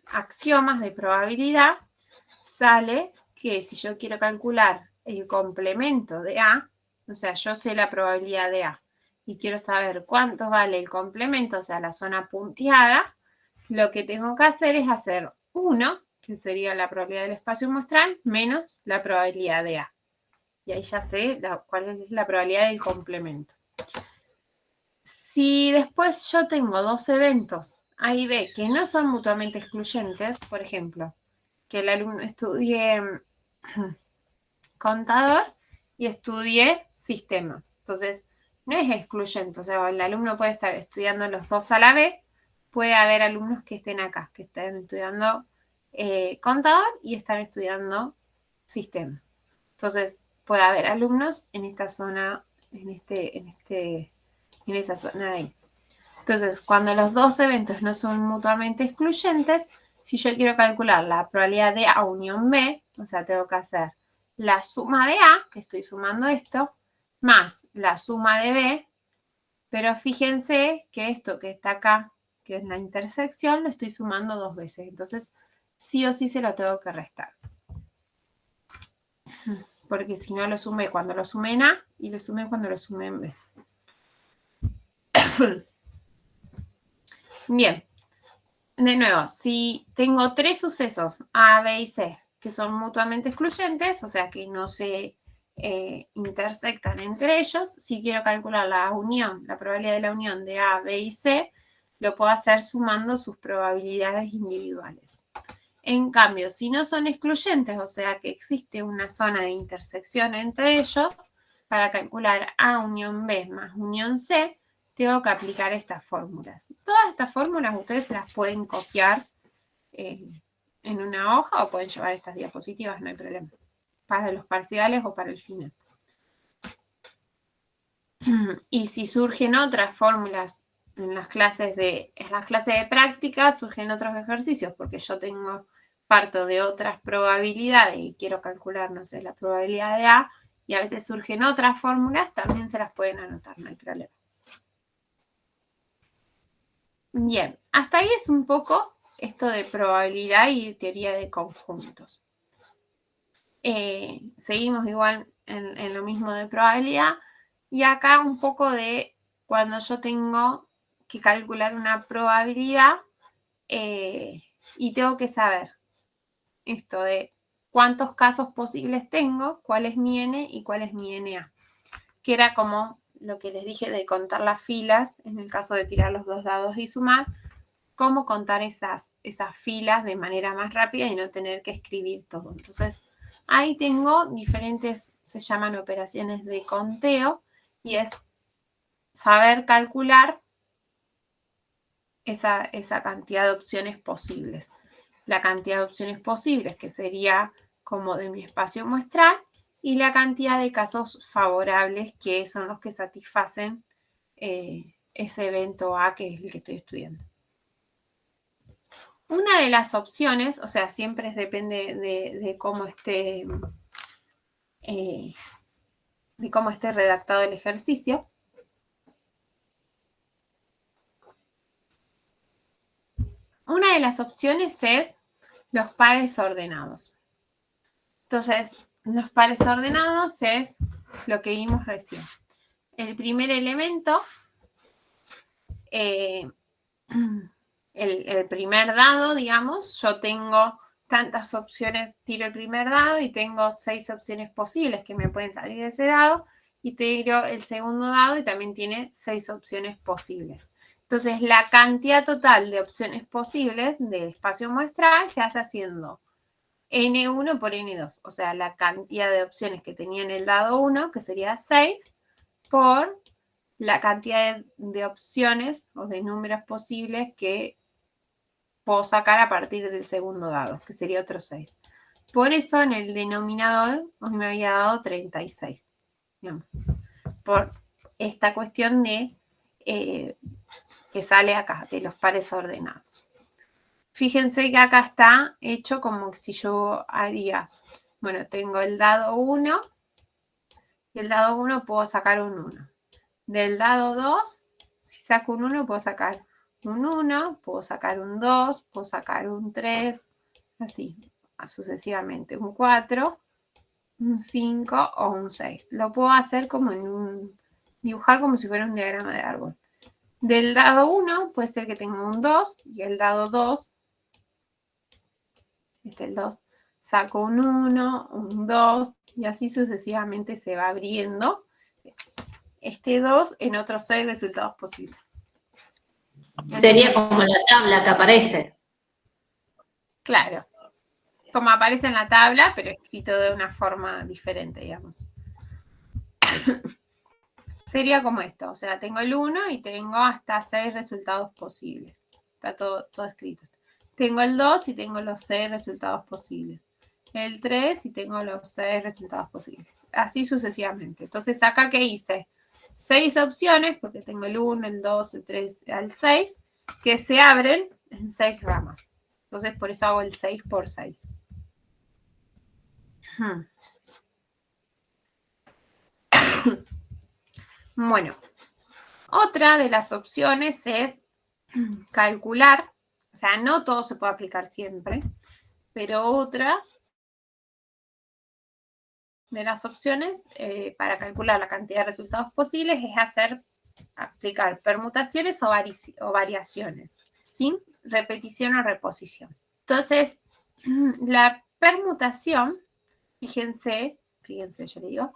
axiomas de probabilidad, sale que si yo quiero calcular el complemento de A, o sea, yo sé la probabilidad de A y quiero saber cuánto vale el complemento, o sea, la zona punteada, lo que tengo que hacer es hacer 1, que sería la probabilidad del espacio muestral, menos la probabilidad de A. Y ahí ya sé cuál es la probabilidad del complemento. Si después yo tengo 2 eventos A y B que no son mutuamente excluyentes, por ejemplo, que el alumno estudie contador y estudie sistemas. Entonces, no es excluyente, o sea, el alumno puede estar estudiando los 2 a la vez, puede haber alumnos que estén acá, que estén estudiando contador y están estudiando sistema. Entonces, puede haber alumnos en esta zona, en esa zona de ahí. Entonces, cuando los 2 eventos no son mutuamente excluyentes, si yo quiero calcular la probabilidad de A unión B, o sea, tengo que hacer la suma de A, que estoy sumando esto, más la suma de B, pero fíjense que esto que está acá, que es la intersección, lo estoy sumando 2 veces. Entonces, sí o sí se lo tengo que restar. Porque si no lo sumé cuando lo sumé en A y lo sumé cuando lo sumé en B. Bien. De nuevo, si tengo 3 sucesos A, B y C que son mutuamente excluyentes, o sea que no se intersectan entre ellos, si quiero calcular la unión, la probabilidad de la unión de A, B y C, lo puedo hacer sumando sus probabilidades individuales. En cambio, si no son excluyentes, o sea que existe una zona de intersección entre ellos, para calcular A unión B más unión C, tengo que aplicar estas fórmulas. Todas estas fórmulas ustedes se las pueden copiar en una hoja o pueden llevar estas diapositivas, no hay problema, para los parciales o para el final. Y si surgen otras fórmulas en las clases de práctica, surgen otros ejercicios, porque yo parto de otras probabilidades y quiero calcular, no sé, la probabilidad de A, y a veces surgen otras fórmulas, también se las pueden anotar, no hay problema. Bien, hasta ahí es un poco esto de probabilidad y teoría de conjuntos. Seguimos igual en lo mismo de probabilidad y acá un poco de cuando yo tengo que calcular una probabilidad y tengo que saber esto de cuántos casos posibles tengo, cuál es mi n y cuál es mi NA, que era como lo que les dije de contar las filas en el caso de tirar los 2 dados y sumar, cómo contar esas filas de manera más rápida y no tener que escribir todo. Entonces, ahí tengo diferentes, se llaman operaciones de conteo, y es saber calcular esa cantidad de opciones posibles. La cantidad de opciones posibles, que sería como de mi espacio muestral, y la cantidad de casos favorables, que son los que satisfacen ese evento A, que es el que estoy estudiando. Una de las opciones, o sea, siempre depende de cómo esté redactado el ejercicio. Una de las opciones es los pares ordenados. Entonces, los pares ordenados es lo que vimos recién. El primer elemento, el primer dado, digamos, yo tengo tantas opciones, tiro el primer dado y tengo 6 opciones posibles que me pueden salir de ese dado, y tiro el segundo dado y también tiene 6 opciones posibles. Entonces, la cantidad total de opciones posibles de espacio muestral se hace haciendo N1 por N2, o sea, la cantidad de opciones que tenía en el dado 1, que sería 6, por la cantidad de opciones o de números posibles que puedo sacar a partir del segundo dado, que sería otro 6. Por eso en el denominador hoy me había dado 36. Digamos, por esta cuestión de que sale acá, de los pares ordenados. Fíjense que acá está hecho como si yo haría, bueno, tengo el dado 1, y el dado 1 puedo sacar un 1. Del dado 2, si saco un 1, puedo sacar un 1, puedo sacar un 2, puedo sacar un 3, así, sucesivamente, un 4, un 5 o un 6. Lo puedo hacer como dibujar como si fuera un diagrama de árbol. Del dado 1 puede ser que tenga un 2, y el dado 2, el 2, saco un 1, un 2, y así sucesivamente se va abriendo este 2 en otros 6 resultados posibles. Sería como la tabla que aparece. Claro, como aparece en la tabla, pero escrito de una forma diferente, digamos. Sería como esto, o sea, tengo el 1 y tengo hasta 6 resultados posibles. Está todo escrito. Tengo el 2 y tengo los 6 resultados posibles. El 3 y tengo los 6 resultados posibles. Así sucesivamente. Entonces, acá, ¿qué hice? 6 opciones, porque tengo el 1, el 2, el 3, el 6, que se abren en 6 ramas. Entonces, por eso hago el 6 por 6. Bueno, otra de las opciones es calcular, o sea, no todo se puede aplicar siempre, pero otra de las opciones para calcular la cantidad de resultados posibles es aplicar permutaciones o variaciones, sin repetición o reposición. Entonces, la permutación, fíjense, yo le digo,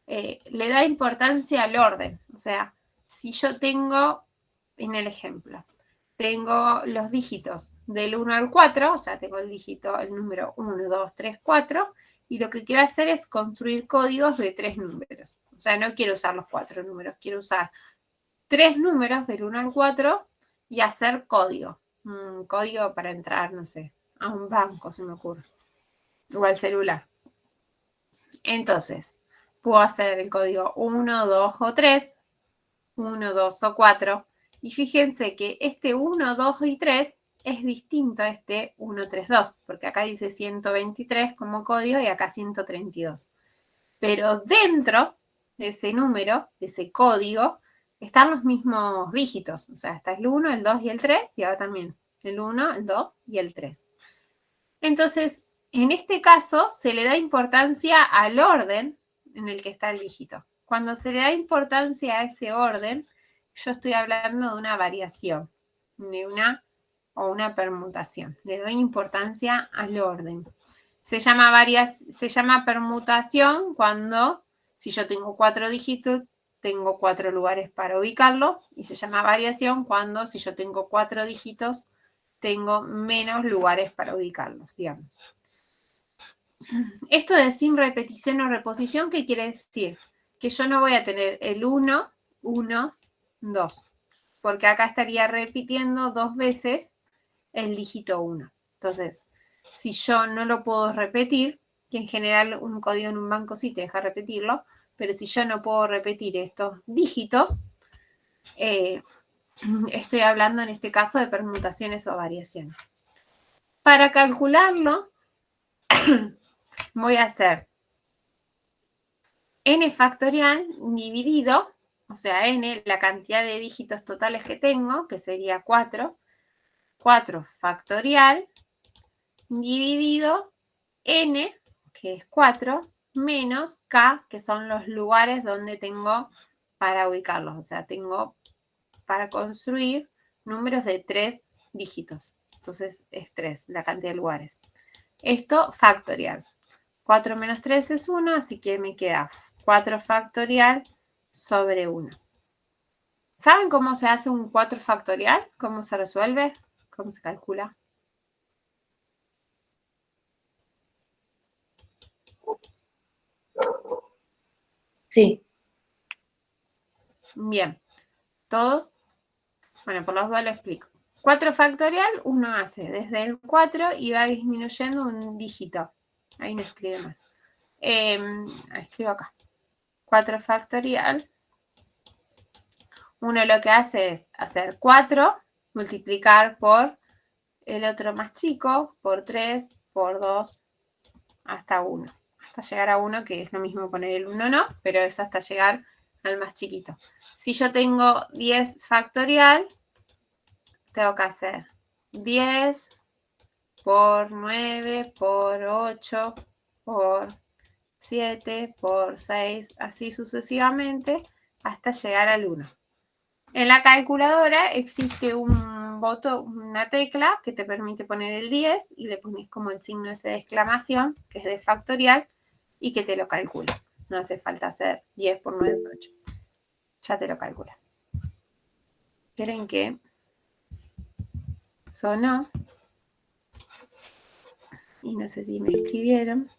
le da importancia al orden. O sea, si yo tengo, en el ejemplo, tengo los dígitos del 1 al 4, o sea, tengo el número 1, 2, 3, 4, y lo que quiero hacer es construir códigos de 3 números. O sea, no quiero usar los 4 números, quiero usar 3 números del 1 al 4 y hacer código. Un código para entrar, no sé, a un banco, se me ocurre, o al celular. Entonces, puedo hacer el código 1, 2 o 3, 1, 2 o 4, y fíjense que este 1, 2 y 3 es distinto a este 1, 3, 2, porque acá dice 123 como código y acá 132. Pero dentro de ese número, de ese código, están los mismos dígitos. O sea, está el 1, el 2 y el 3, y ahora también el 1, el 2 y el 3. Entonces, en este caso, se le da importancia al orden en el que está el dígito. Cuando se le da importancia a ese orden, yo estoy hablando de una variación, de una permutación. Le doy importancia al orden. Se llama permutación cuando, si yo tengo 4 dígitos, tengo 4 lugares para ubicarlo, y se llama variación cuando, si yo tengo 4 dígitos, tengo menos lugares para ubicarlos, digamos. esto de sin repetición o reposición, ¿qué quiere decir? Que yo no voy a tener el 1, 1, 2, porque acá estaría repitiendo 2 veces el dígito 1. Entonces, si yo no lo puedo repetir, que en general un código en un banco sí te deja repetirlo, pero si yo no puedo repetir estos dígitos, estoy hablando en este caso de permutaciones o variaciones. Para calcularlo, voy a hacer n factorial dividido, o sea, n, la cantidad de dígitos totales que tengo, que sería 4, 4 factorial dividido n, que es 4, menos k, que son los lugares donde tengo para ubicarlos. O sea, tengo para construir números de 3 dígitos. Entonces es 3 la cantidad de lugares. Esto factorial. 4 menos 3 es 1, así que me queda 4 factorial sobre 1. ¿Saben cómo se hace un 4 factorial? ¿Cómo se resuelve? ¿Cómo se calcula? Sí. Bien. Todos. Bueno, por los dos lo explico. 4 factorial, uno hace desde el 4 y va disminuyendo un dígito. Ahí no escribe más. Escribo acá. 4 factorial. Uno lo que hace es hacer 4, multiplicar por el otro más chico, por 3, por 2, hasta 1. Hasta llegar a 1, que es lo mismo poner el 1 no, pero es hasta llegar al más chiquito. Si yo tengo 10 factorial, tengo que hacer 10 por 9, por 8, por 7, por 6, así sucesivamente, hasta llegar al 1. En la calculadora existe un botón, una tecla que te permite poner el 10 y le pones como el signo ese de exclamación, que es de factorial, y que te lo calcula. No hace falta hacer 10 por 9 por 8. Ya te lo calcula. Esperen que sonó. Y no sé si me escribieron.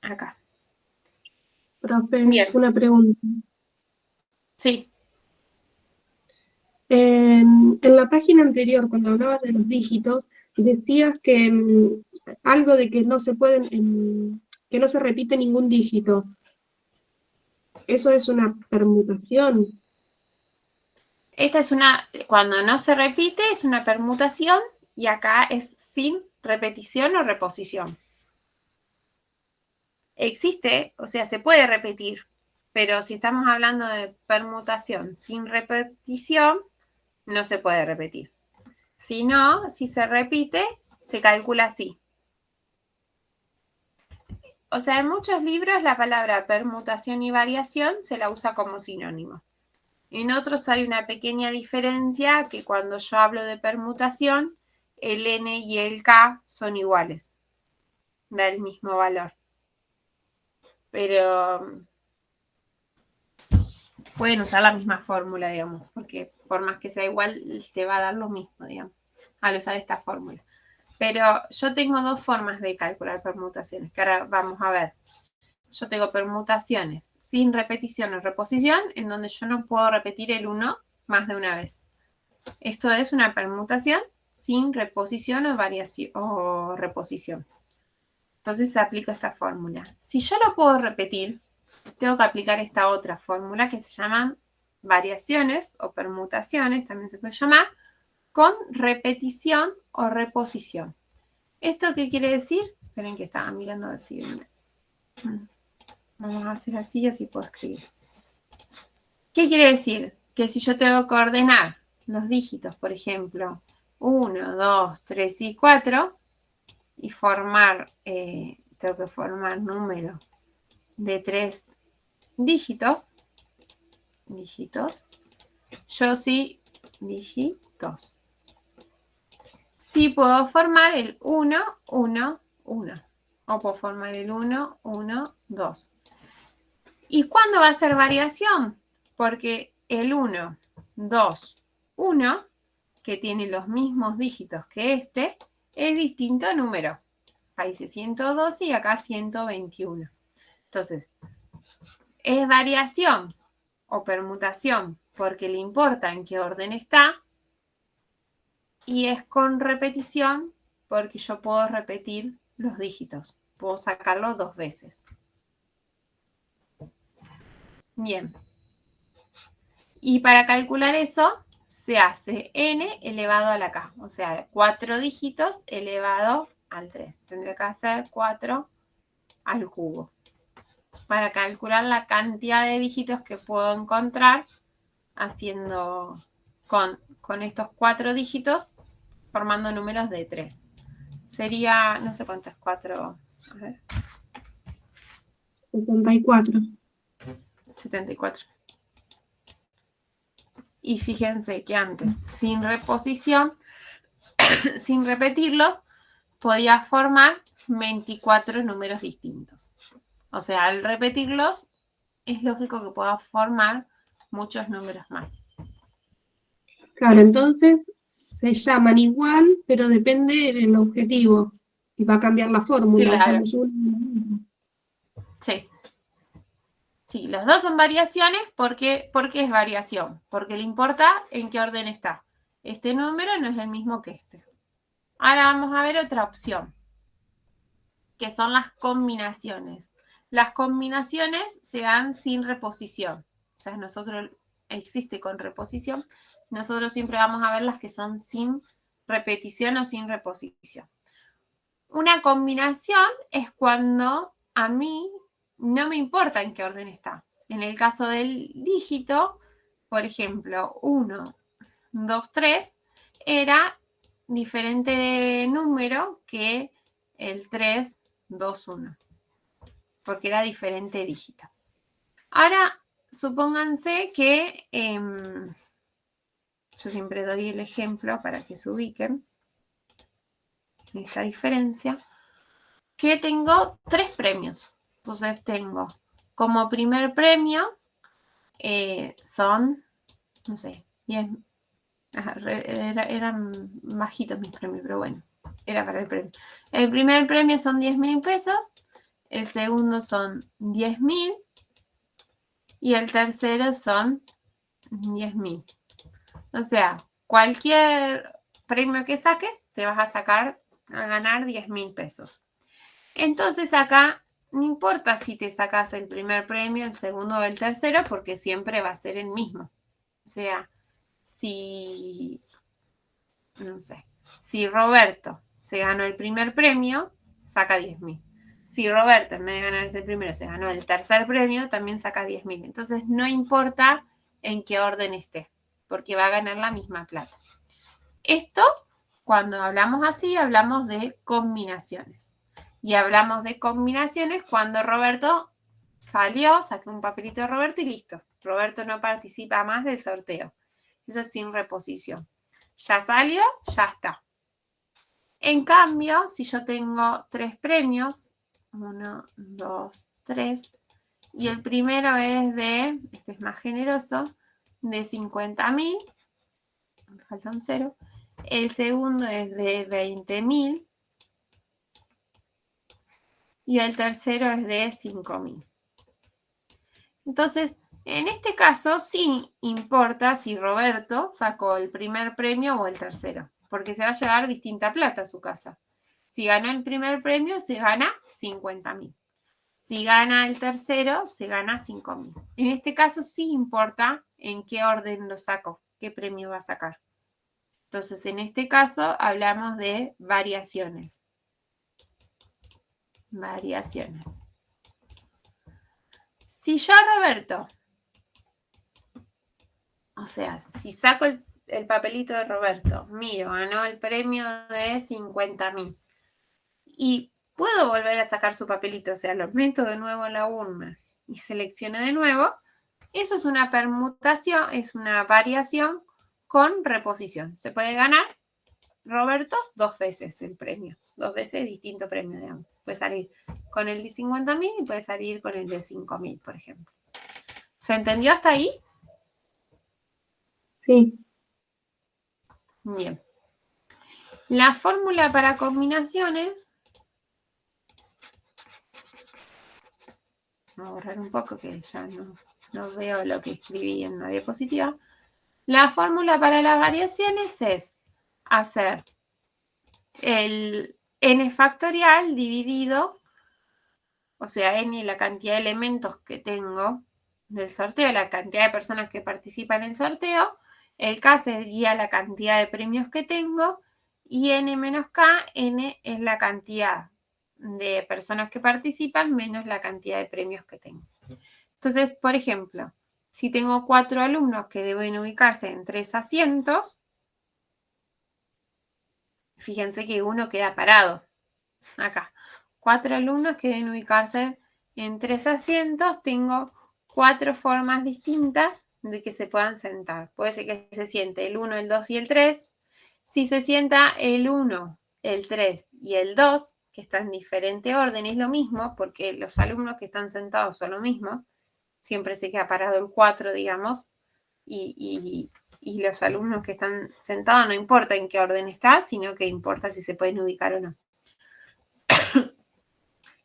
Acá. Profe, Bien. una pregunta. Sí. En la página anterior, cuando hablabas de los dígitos, decías que algo de que no se pueden, que no se repite ningún dígito. ¿Eso es una permutación? Esta es cuando no se repite, es una permutación y acá es sin repetición o reposición. Existe, o sea, se puede repetir, pero si estamos hablando de permutación sin repetición, no se puede repetir. Si no, si se repite, se calcula así. O sea, en muchos libros la palabra permutación y variación se la usa como sinónimo. En otros hay una pequeña diferencia que cuando yo hablo de permutación, el n y el k son iguales, da el mismo valor. Pero pueden usar la misma fórmula, digamos, porque por más que sea igual, te va a dar lo mismo, digamos, al usar esta fórmula. Pero yo tengo dos formas de calcular permutaciones, que ahora vamos a ver. Yo tengo permutaciones sin repetición o reposición, en donde yo no puedo repetir el 1 más de una vez. Esto es una permutación sin reposición o variación o reposición. Entonces aplico esta fórmula. Si yo lo puedo repetir, tengo que aplicar esta otra fórmula que se llaman variaciones o permutaciones, también se puede llamar, con repetición o reposición. ¿Esto qué quiere decir? Esperen que estaba mirando a ver si venía. Vamos a hacer así, así puedo escribir. ¿Qué quiere decir? Que si yo tengo que ordenar los dígitos, por ejemplo, 1, 2, 3 y 4, y tengo que formar números de 3 dígitos, yo sí, dígitos. Sí puedo formar el 1, 1, 1. O puedo formar el 1, 1, 2. ¿Y cuándo va a ser variación? Porque el 1, 2, 1, que tiene los mismos dígitos que este, es distinto número. Acá dice 112 y acá 121. Entonces, es variación o permutación porque le importa en qué orden está. Y es con repetición porque yo puedo repetir los dígitos. Puedo sacarlo 2 veces. Bien. Y para calcular eso, se hace n elevado a la k. O sea, 4 dígitos elevado al 3. Tendré que hacer 4 al cubo. Para calcular la cantidad de dígitos que puedo encontrar haciendo con estos 4 dígitos, formando números de 3. Sería, no sé cuánto es 4. A ver. 74. 74. Y fíjense que antes, sin reposición, sin repetirlos, podía formar 24 números distintos. O sea, al repetirlos, es lógico que pueda formar muchos números más. Claro, entonces se llaman igual, pero depende del objetivo. Y va a cambiar la fórmula, Claro. usamos uno. Sí. Sí, las dos son variaciones. ¿Por qué es variación? Porque le importa en qué orden está. Este número no es el mismo que este. Ahora vamos a ver otra opción, que son las combinaciones. Las combinaciones se dan sin reposición. O sea, nosotros existe con reposición. Nosotros siempre vamos a ver las que son sin repetición o sin reposición. Una combinación es cuando a mí no me importa en qué orden está. En el caso del dígito, por ejemplo, 1, 2, 3, era diferente de número que el 3, 2, 1, porque era diferente dígito. Ahora, supónganse que yo siempre doy el ejemplo para que se ubiquen esta diferencia, que tengo 3 premios. Entonces tengo como primer premio son, no sé, 10. Eran bajitos mis premios, pero bueno, era para el premio. El primer premio son 10.000 pesos, el segundo son 10.000 y el tercero son 10.000. O sea, cualquier premio que saques, te vas a ganar 10.000 pesos. Entonces acá no importa si te sacas el primer premio, el segundo o el tercero, porque siempre va a ser el mismo. O sea, no sé, si Roberto se ganó el primer premio, saca 10.000. Si Roberto, en vez de ganarse el primero, se ganó el tercer premio, también saca 10.000. Entonces, no importa en qué orden esté, porque va a ganar la misma plata. Esto, cuando hablamos así, hablamos de combinaciones. Y hablamos de combinaciones cuando Roberto salió, saqué un papelito de Roberto y listo. Roberto no participa más del sorteo. Eso es sin reposición. Ya salió, ya está. En cambio, si yo tengo 3 premios, 1, 2, 3, y el primero es este es más generoso, de 50.000, me falta un 0, el segundo es de 20.000 y el tercero es de 5.000. Entonces, en este caso sí importa si Roberto sacó el primer premio o el tercero, porque se va a llevar distinta plata a su casa. Si gana el primer premio, se gana 50.000. Si gana el tercero, se gana 5.000. En este caso sí importa en qué orden lo saco, qué premio va a sacar. Entonces, en este caso hablamos de variaciones. Variaciones. Si yo a Roberto, o sea, si saco el papelito de Roberto, miro, ganó el premio de 50.000 y puedo volver a sacar su papelito, o sea, lo meto de nuevo en la urna y selecciono de nuevo, eso es una permutación, es una variación con reposición. Se puede ganar Roberto 2 veces el premio, 2 veces distinto premio, digamos. Puede salir con el de 50.000 y puede salir con el de 5.000, por ejemplo. ¿Se entendió hasta ahí? Sí. Bien. La fórmula para combinaciones a borrar un poco que ya no veo lo que escribí en la diapositiva. La fórmula para las variaciones es hacer el n factorial dividido, o sea, n la cantidad de elementos que tengo del sorteo, la cantidad de personas que participan en el sorteo, el k sería la cantidad de premios que tengo, y n menos k, n es la cantidad de personas que participan menos la cantidad de premios que tengo. Entonces, por ejemplo, si tengo 4 alumnos que deben ubicarse en 3 asientos, fíjense que uno queda parado. Acá, 4 alumnos que deben ubicarse en 3 asientos, tengo 4 formas distintas de que se puedan sentar. Puede ser que se siente el 1, el 2 y el 3. Si se sienta el 1, el 3 y el 2, que está en diferente orden, es lo mismo, porque los alumnos que están sentados son lo mismo. Siempre se queda parado el 4, digamos, y los alumnos que están sentados no importa en qué orden está, sino que importa si se pueden ubicar o no.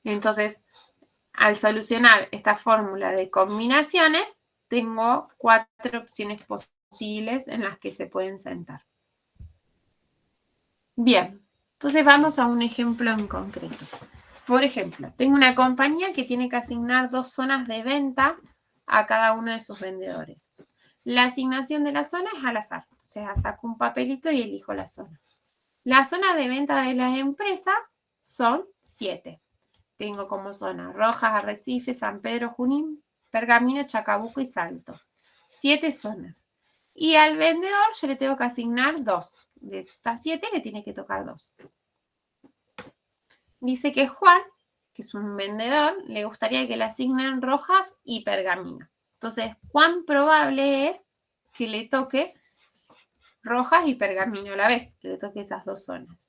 Entonces, al solucionar esta fórmula de combinaciones, tengo 4 opciones posibles en las que se pueden sentar. Bien, entonces vamos a un ejemplo en concreto. Por ejemplo, tengo una compañía que tiene que asignar 2 zonas de venta a cada uno de sus vendedores. La asignación de la zona es al azar, o sea, saco un papelito y elijo la zona. Las zonas de venta de la empresa son 7. Tengo como zona Rojas, Arrecife, San Pedro, Junín, Pergamino, Chacabuco y Salto. 7 zonas. Y al vendedor yo le tengo que asignar 2. De estas 7 le tiene que tocar 2. Dice que Juan, que es un vendedor, le gustaría que le asignen Rojas y Pergamino. Entonces, ¿cuán probable es que le toque Rojas y Pergamino a la vez? Que le toque esas 2 zonas.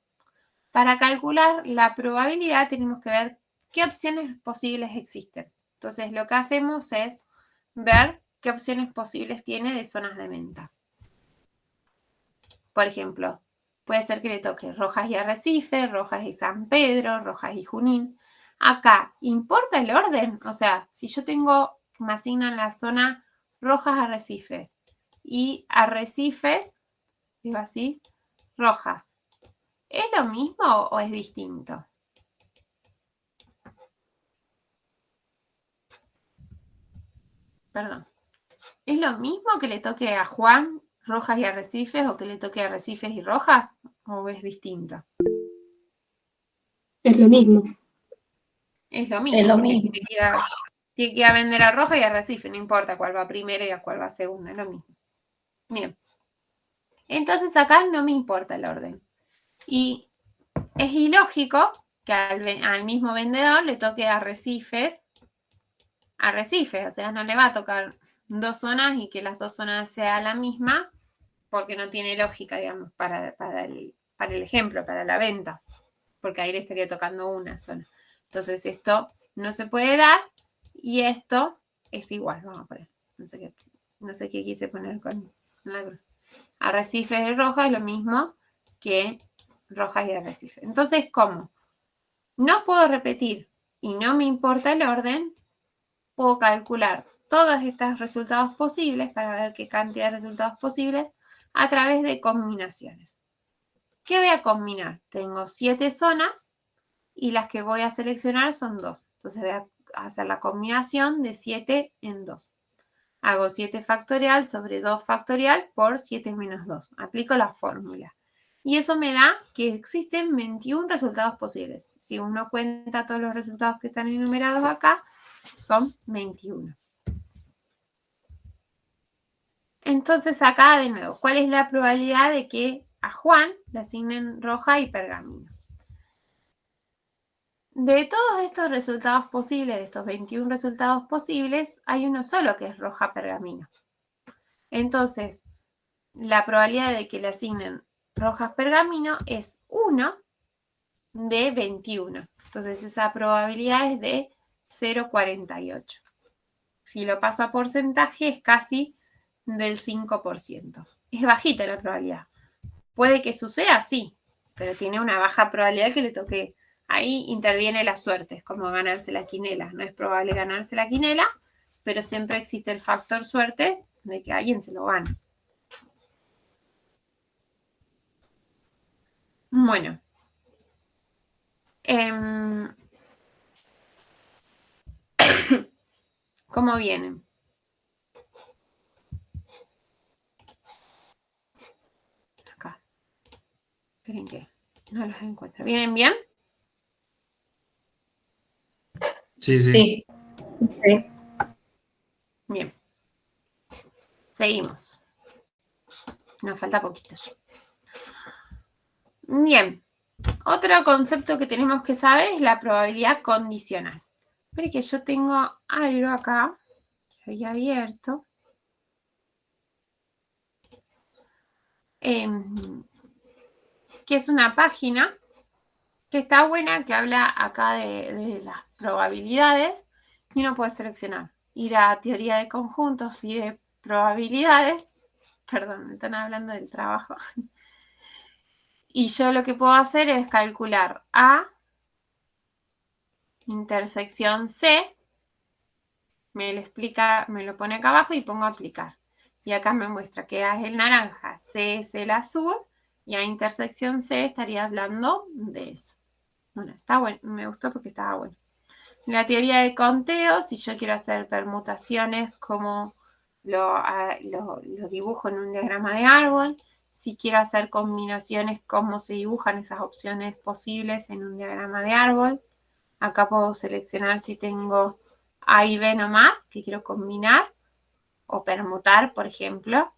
Para calcular la probabilidad tenemos que ver qué opciones posibles existen. Entonces, lo que hacemos es ver qué opciones posibles tiene de zonas de venta. Por ejemplo, puede ser que le toque Rojas y Arrecife, Rojas y San Pedro, Rojas y Junín. Acá, ¿importa el orden? O sea, si yo tengo, me asignan la zona Rojas, Arrecifes y Arrecifes, digo así, Rojas. ¿Es lo mismo o es distinto? Perdón. ¿Es lo mismo que le toque a Juan Rojas y Arrecifes o que le toque a Arrecifes y Rojas? ¿O es distinto? Es lo mismo. Es lo mismo. Es lo porque mismo. tiene que ir a vender a Rojas y a Arrecife, no importa cuál va primero y a cuál va segundo, es lo mismo. Bien. Entonces acá no me importa el orden. Y es ilógico que al mismo vendedor le toque Arrecifes, o sea, no le va a tocar 2 zonas y que las 2 zonas sean la misma, porque no tiene lógica, digamos, para el ejemplo, para la venta, porque ahí le estaría tocando una zona. Entonces esto no se puede dar y esto es igual, vamos a poner, no sé qué quise poner con la cruz. Arrecifes de Rojas es lo mismo que Rojas y Arrecife. Entonces, ¿cómo? No puedo repetir y no me importa el orden, puedo calcular todos estos resultados posibles para ver qué cantidad de resultados posibles a través de combinaciones. ¿Qué voy a combinar? Tengo 7 zonas y las que voy a seleccionar son 2. Entonces voy a hacer la combinación de 7 en 2. Hago 7 factorial sobre 2 factorial por 7 menos 2. Aplico la fórmula. Y eso me da que existen 21 resultados posibles. Si uno cuenta todos los resultados que están enumerados acá, son 21. Entonces acá de nuevo, ¿cuál es la probabilidad de que a Juan le asignen Roja y Pergamino? De todos estos resultados posibles, de estos 21 resultados posibles, hay uno solo que es Roja Pergamino. Entonces, la probabilidad de que le asignen Rojas Pergamino es 1 de 21. Entonces, esa probabilidad es de 0,48. Si lo paso a porcentaje, es casi del 5%. Es bajita la probabilidad. Puede que suceda, sí, pero tiene una baja probabilidad que le toque ahí interviene la suerte, es como ganarse la quinela. No es probable ganarse la quinela, pero siempre existe el factor suerte de que alguien se lo gane. Bueno. ¿Cómo vienen? Acá. Esperen que no los encuentro. ¿Vienen bien? Sí, sí. Sí. Sí. Bien. Seguimos. Nos falta poquito ya. Bien. Otro concepto que tenemos que saber es la probabilidad condicional. Esperen que yo tengo algo acá que había abierto. Que es una página que está buena, que habla acá de las probabilidades y uno puede seleccionar, ir a teoría de conjuntos y de probabilidades. Perdón, me están hablando del trabajo. Y yo lo que puedo hacer es calcular A intersección C, me lo explica, me lo pone acá abajo y pongo aplicar. Y acá me muestra que A es el naranja, C es el azul, y a intersección C estaría hablando de eso. Bueno, está bueno, me gustó porque estaba bueno. La teoría de conteo, si yo quiero hacer permutaciones, como lo dibujo en un diagrama de árbol. Si quiero hacer combinaciones, cómo se dibujan esas opciones posibles en un diagrama de árbol. Acá puedo seleccionar si tengo A y B nomás, que quiero combinar, o permutar, por ejemplo.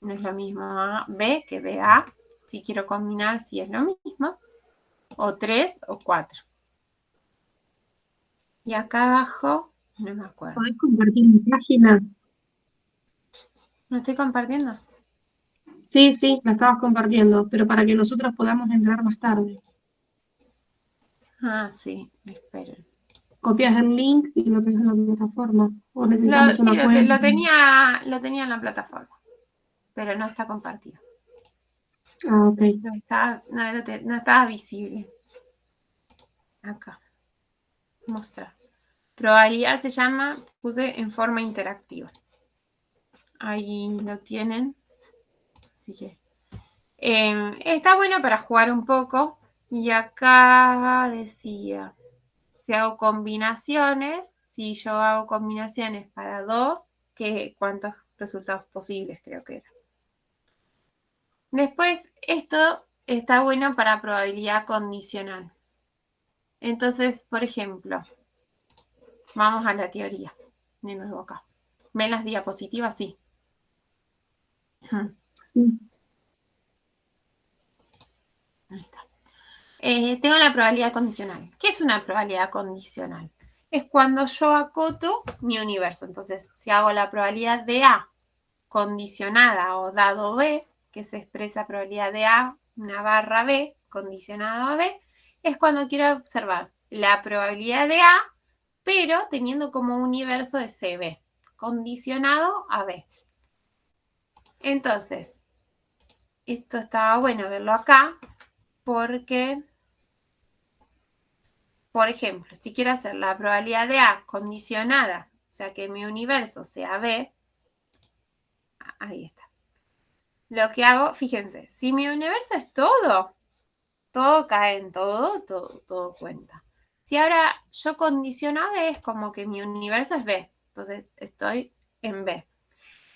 No es lo mismo A, B que B, A. Si quiero combinar, sí es lo mismo. O 3 o 4. Y acá abajo, no me acuerdo. ¿Podés compartir mi página? ¿No estoy compartiendo? Sí, sí, la estabas compartiendo, pero para que nosotros podamos entrar más tarde. Ah, sí, esperen. Copias el link y lo pegas en la plataforma. O necesitamos Sí, una cuenta. lo tenía en la plataforma, pero no está compartido. Ah, ok. No estaba visible. Acá. Mostrar. Probabilidad se llama, puse en forma interactiva. Ahí lo tienen. Así que está bueno para jugar un poco. Y acá decía, si hago combinaciones, si yo hago combinaciones para 2, ¿cuántos resultados posibles creo que era? Después, esto está bueno para probabilidad condicional. Entonces, por ejemplo, vamos a la teoría. De nuevo acá. ¿Ven las diapositivas? Sí. Sí. Ahí está. Tengo la probabilidad condicional. ¿Qué es una probabilidad condicional? Es cuando yo acoto mi universo. Entonces, si hago la probabilidad de A condicionada o dado B, que se expresa probabilidad de A, una barra B, condicionado a B, es cuando quiero observar la probabilidad de A, pero teniendo como universo de CB, condicionado a B. Entonces, esto estaba bueno verlo acá, porque, por ejemplo, si quiero hacer la probabilidad de A condicionada, o sea que mi universo sea B, ahí está. Lo que hago, fíjense, si mi universo es todo cae en todo cuenta. Si ahora yo condiciono a B, es como que mi universo es B, entonces estoy en B.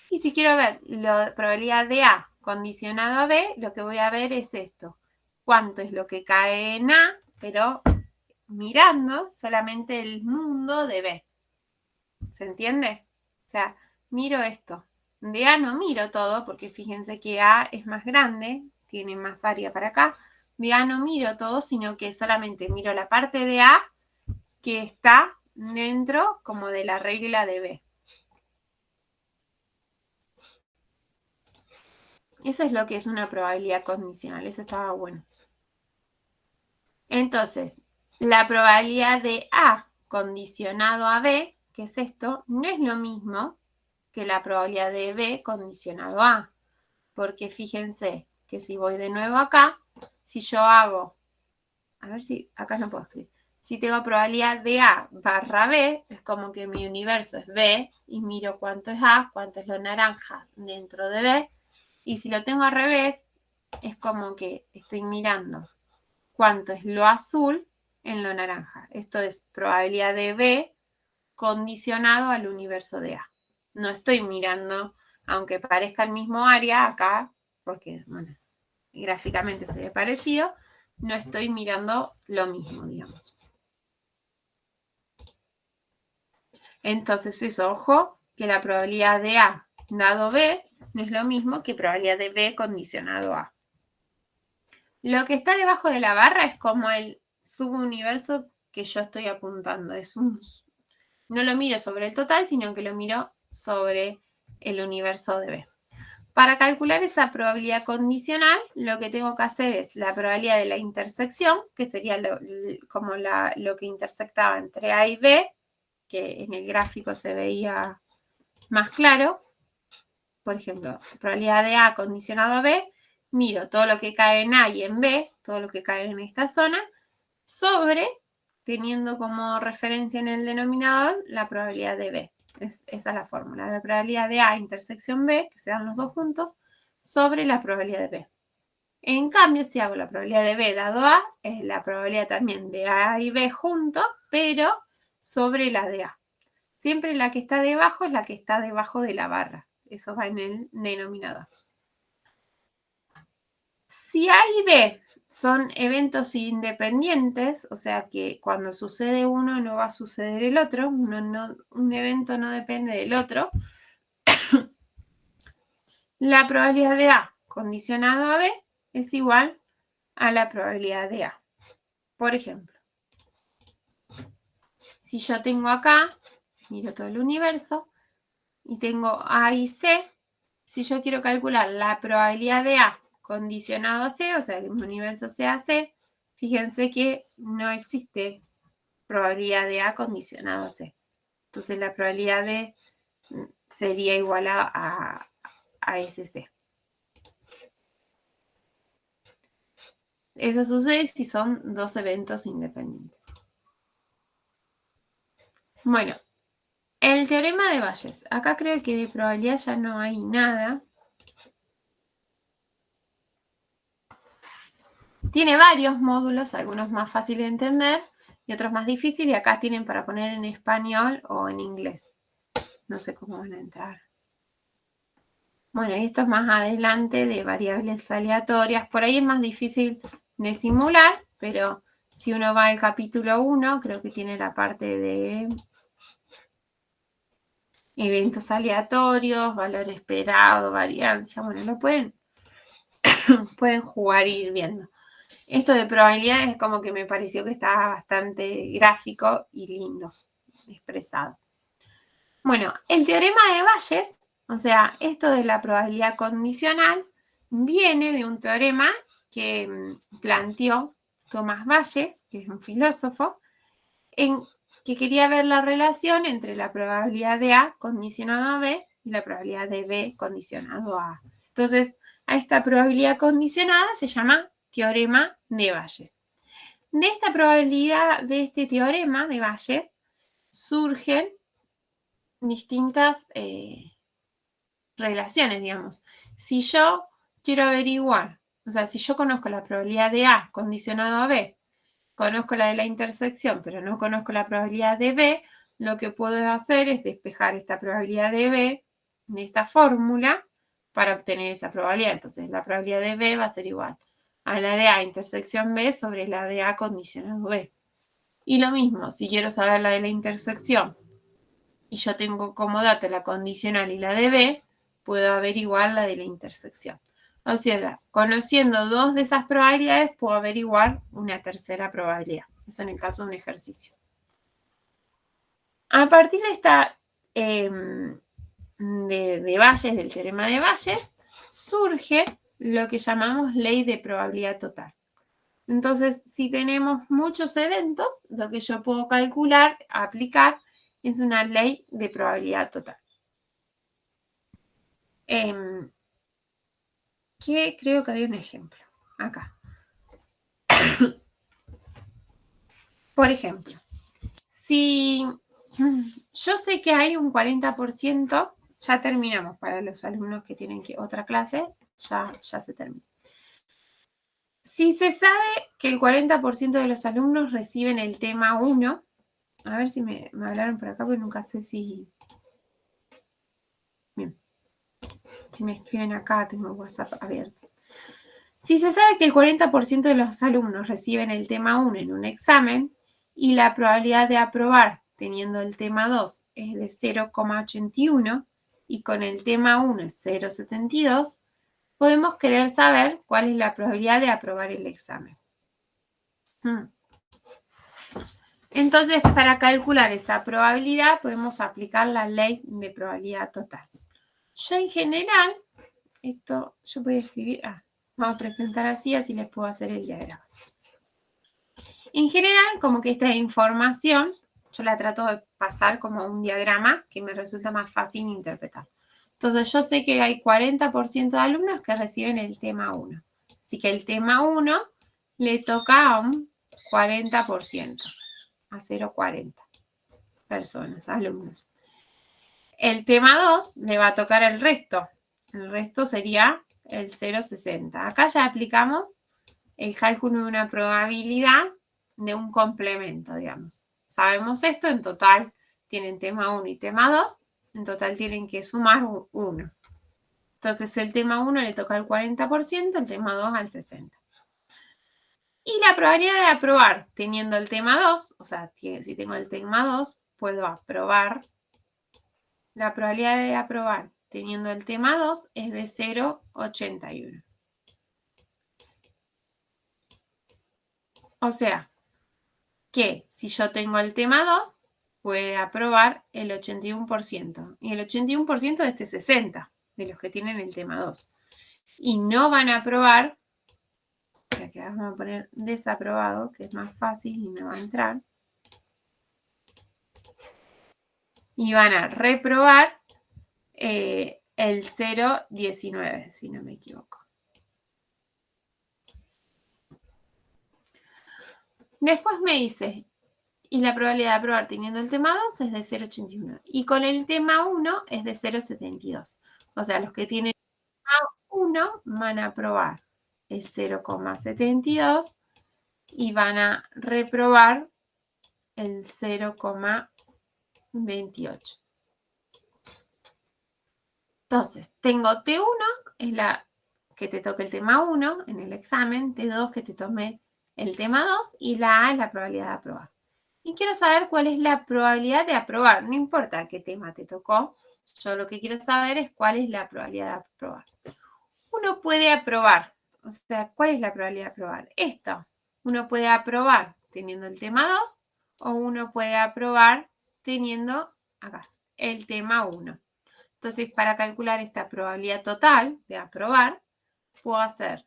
Y si quiero ver la probabilidad de A condicionado a B, lo que voy a ver es esto. ¿Cuánto es lo que cae en A, pero mirando solamente el mundo de B? ¿Se entiende? O sea, miro esto. De A no miro todo, porque fíjense que A es más grande, tiene más área para acá. De A no miro todo, sino que solamente miro la parte de A que está dentro como de la regla de B. Eso es lo que es una probabilidad condicional. Eso estaba bueno. Entonces, la probabilidad de A condicionado a B, que es esto, no es lo mismo que la probabilidad de B condicionado a A. Porque fíjense que si voy de nuevo acá, si yo hago a ver si acá no puedo escribir. Si tengo probabilidad de A barra B, es como que mi universo es B y miro cuánto es A, cuánto es lo naranja dentro de B. Y si lo tengo al revés, es como que estoy mirando cuánto es lo azul en lo naranja. Esto es probabilidad de B condicionado al universo de A. No estoy mirando, aunque parezca el mismo área acá, porque bueno, gráficamente se ve parecido, no estoy mirando lo mismo, digamos. Entonces eso, ojo, que la probabilidad de A dado B no es lo mismo que probabilidad de B condicionado a. Lo que está debajo de la barra es como el subuniverso que yo estoy apuntando. No lo miro sobre el total, sino que lo miro sobre el universo de B. Para calcular esa probabilidad condicional, lo que tengo que hacer es la probabilidad de la intersección, que sería lo que intersectaba entre A y B, que en el gráfico se veía más claro. Por ejemplo, probabilidad de A condicionado a B, miro todo lo que cae en A y en B, todo lo que cae en esta zona, sobre, teniendo como referencia en el denominador, la probabilidad de B. Esa es la fórmula. La probabilidad de A intersección B, que se dan los dos juntos, sobre la probabilidad de B. En cambio, si hago la probabilidad de B dado A, es la probabilidad también de A y B juntos, pero sobre la de A. Siempre la que está debajo es la que está debajo de la barra. Eso va en el denominador. Si A y B son eventos independientes, o sea que cuando sucede uno no va a suceder el otro, un evento no depende del otro, la probabilidad de A condicionado a B es igual a la probabilidad de A. Por ejemplo, si yo tengo acá, miro todo el universo, y tengo A y C, si yo quiero calcular la probabilidad de A condicionado a C, o sea que mi universo sea C, fíjense que no existe probabilidad de A condicionado a C. Entonces la probabilidad de sería igual a SC. Eso sucede si son dos eventos independientes. Bueno, el teorema de Bayes. Acá creo que de probabilidad ya no hay nada. Tiene varios módulos, algunos más fáciles de entender y otros más difíciles. Y acá tienen para poner en español o en inglés. No sé cómo van a entrar. Bueno, esto es más adelante de variables aleatorias. Por ahí es más difícil de simular, pero si uno va al capítulo 1, creo que tiene la parte de eventos aleatorios, valor esperado, variancia. Bueno, lo pueden jugar y ir viendo. Esto de probabilidades es como que me pareció que estaba bastante gráfico y lindo expresado. Bueno, el teorema de Bayes, o sea, esto de la probabilidad condicional, viene de un teorema que planteó Tomás Bayes, que es un filósofo, que quería ver la relación entre la probabilidad de A condicionado a B y la probabilidad de B condicionado a A. Entonces, a esta probabilidad condicionada se llama teorema de Bayes. De esta probabilidad, de este teorema de Bayes, surgen distintas relaciones, digamos. Si yo quiero averiguar, o sea, si yo conozco la probabilidad de A condicionado a B, conozco la de la intersección, pero no conozco la probabilidad de B, lo que puedo hacer es despejar esta probabilidad de B de esta fórmula para obtener esa probabilidad. Entonces, la probabilidad de B va a ser igual a la de A intersección B sobre la de A condicionado B. Y lo mismo, si quiero saber la de la intersección y yo tengo como dato la condicional y la de B, puedo averiguar la de la intersección. O sea, conociendo dos de esas probabilidades, puedo averiguar una tercera probabilidad. Eso en el caso de un ejercicio. A partir de esta de Bayes, del teorema de Bayes, surge lo que llamamos ley de probabilidad total. Entonces, si tenemos muchos eventos, lo que yo puedo calcular, aplicar, es una ley de probabilidad total. Que creo que había un ejemplo acá. Por ejemplo, si yo sé que hay un 40%, ya terminamos para los alumnos que tienen otra clase, ya se termina. Si se sabe que el 40% de los alumnos reciben el tema 1, a ver si me hablaron por acá, porque nunca sé si... Bien. Si me escriben acá, tengo WhatsApp abierto. Si se sabe que el 40% de los alumnos reciben el tema 1 en un examen y la probabilidad de aprobar teniendo el tema 2 es de 0,81 y con el tema 1 es 0,72, podemos querer saber cuál es la probabilidad de aprobar el examen. Entonces, para calcular esa probabilidad, podemos aplicar la ley de probabilidad total. Yo en general, esto yo voy a escribir, vamos a presentar así les puedo hacer el diagrama. En general, como que esta información, yo la trato de pasar como un diagrama que me resulta más fácil interpretar. Entonces, yo sé que hay 40% de alumnos que reciben el tema 1. Así que el tema 1 le toca a un 40%, a 0,40 personas, alumnos. El tema 2 le va a tocar el resto. El resto sería el 0,60. Acá ya aplicamos el cálculo de una probabilidad de un complemento, digamos. Sabemos esto, en total tienen tema 1 y tema 2, en total tienen que sumar 1. Entonces el tema 1 le toca al 40%, el tema 2 al 60%. Y la probabilidad de aprobar teniendo el tema 2, o sea, si tengo el tema 2, puedo aprobar. La probabilidad de aprobar teniendo el tema 2 es de 0,81. O sea, que si yo tengo el tema 2, puede aprobar el 81%. Y el 81% de este 60%, de los que tienen el tema 2. Y no van a aprobar, aquí vamos a poner desaprobado, que es más fácil y me va a entrar. Y van a reprobar el 0,19, si no me equivoco. Después me dice, y la probabilidad de aprobar teniendo el tema 2 es de 0,81. Y con el tema 1 es de 0,72. O sea, los que tienen el tema 1 van a aprobar el 0,72 y van a reprobar el 0,28. Entonces, tengo T1, es la que te toque el tema 1 en el examen, T2 que te tome el tema 2 y la A es la probabilidad de aprobar. Y quiero saber cuál es la probabilidad de aprobar, no importa qué tema te tocó, yo lo que quiero saber es cuál es la probabilidad de aprobar. Uno puede aprobar, o sea, ¿cuál es la probabilidad de aprobar? Esto, uno puede aprobar teniendo el tema 2 o uno puede aprobar teniendo acá el tema 1. Entonces, para calcular esta probabilidad total de aprobar, puedo hacer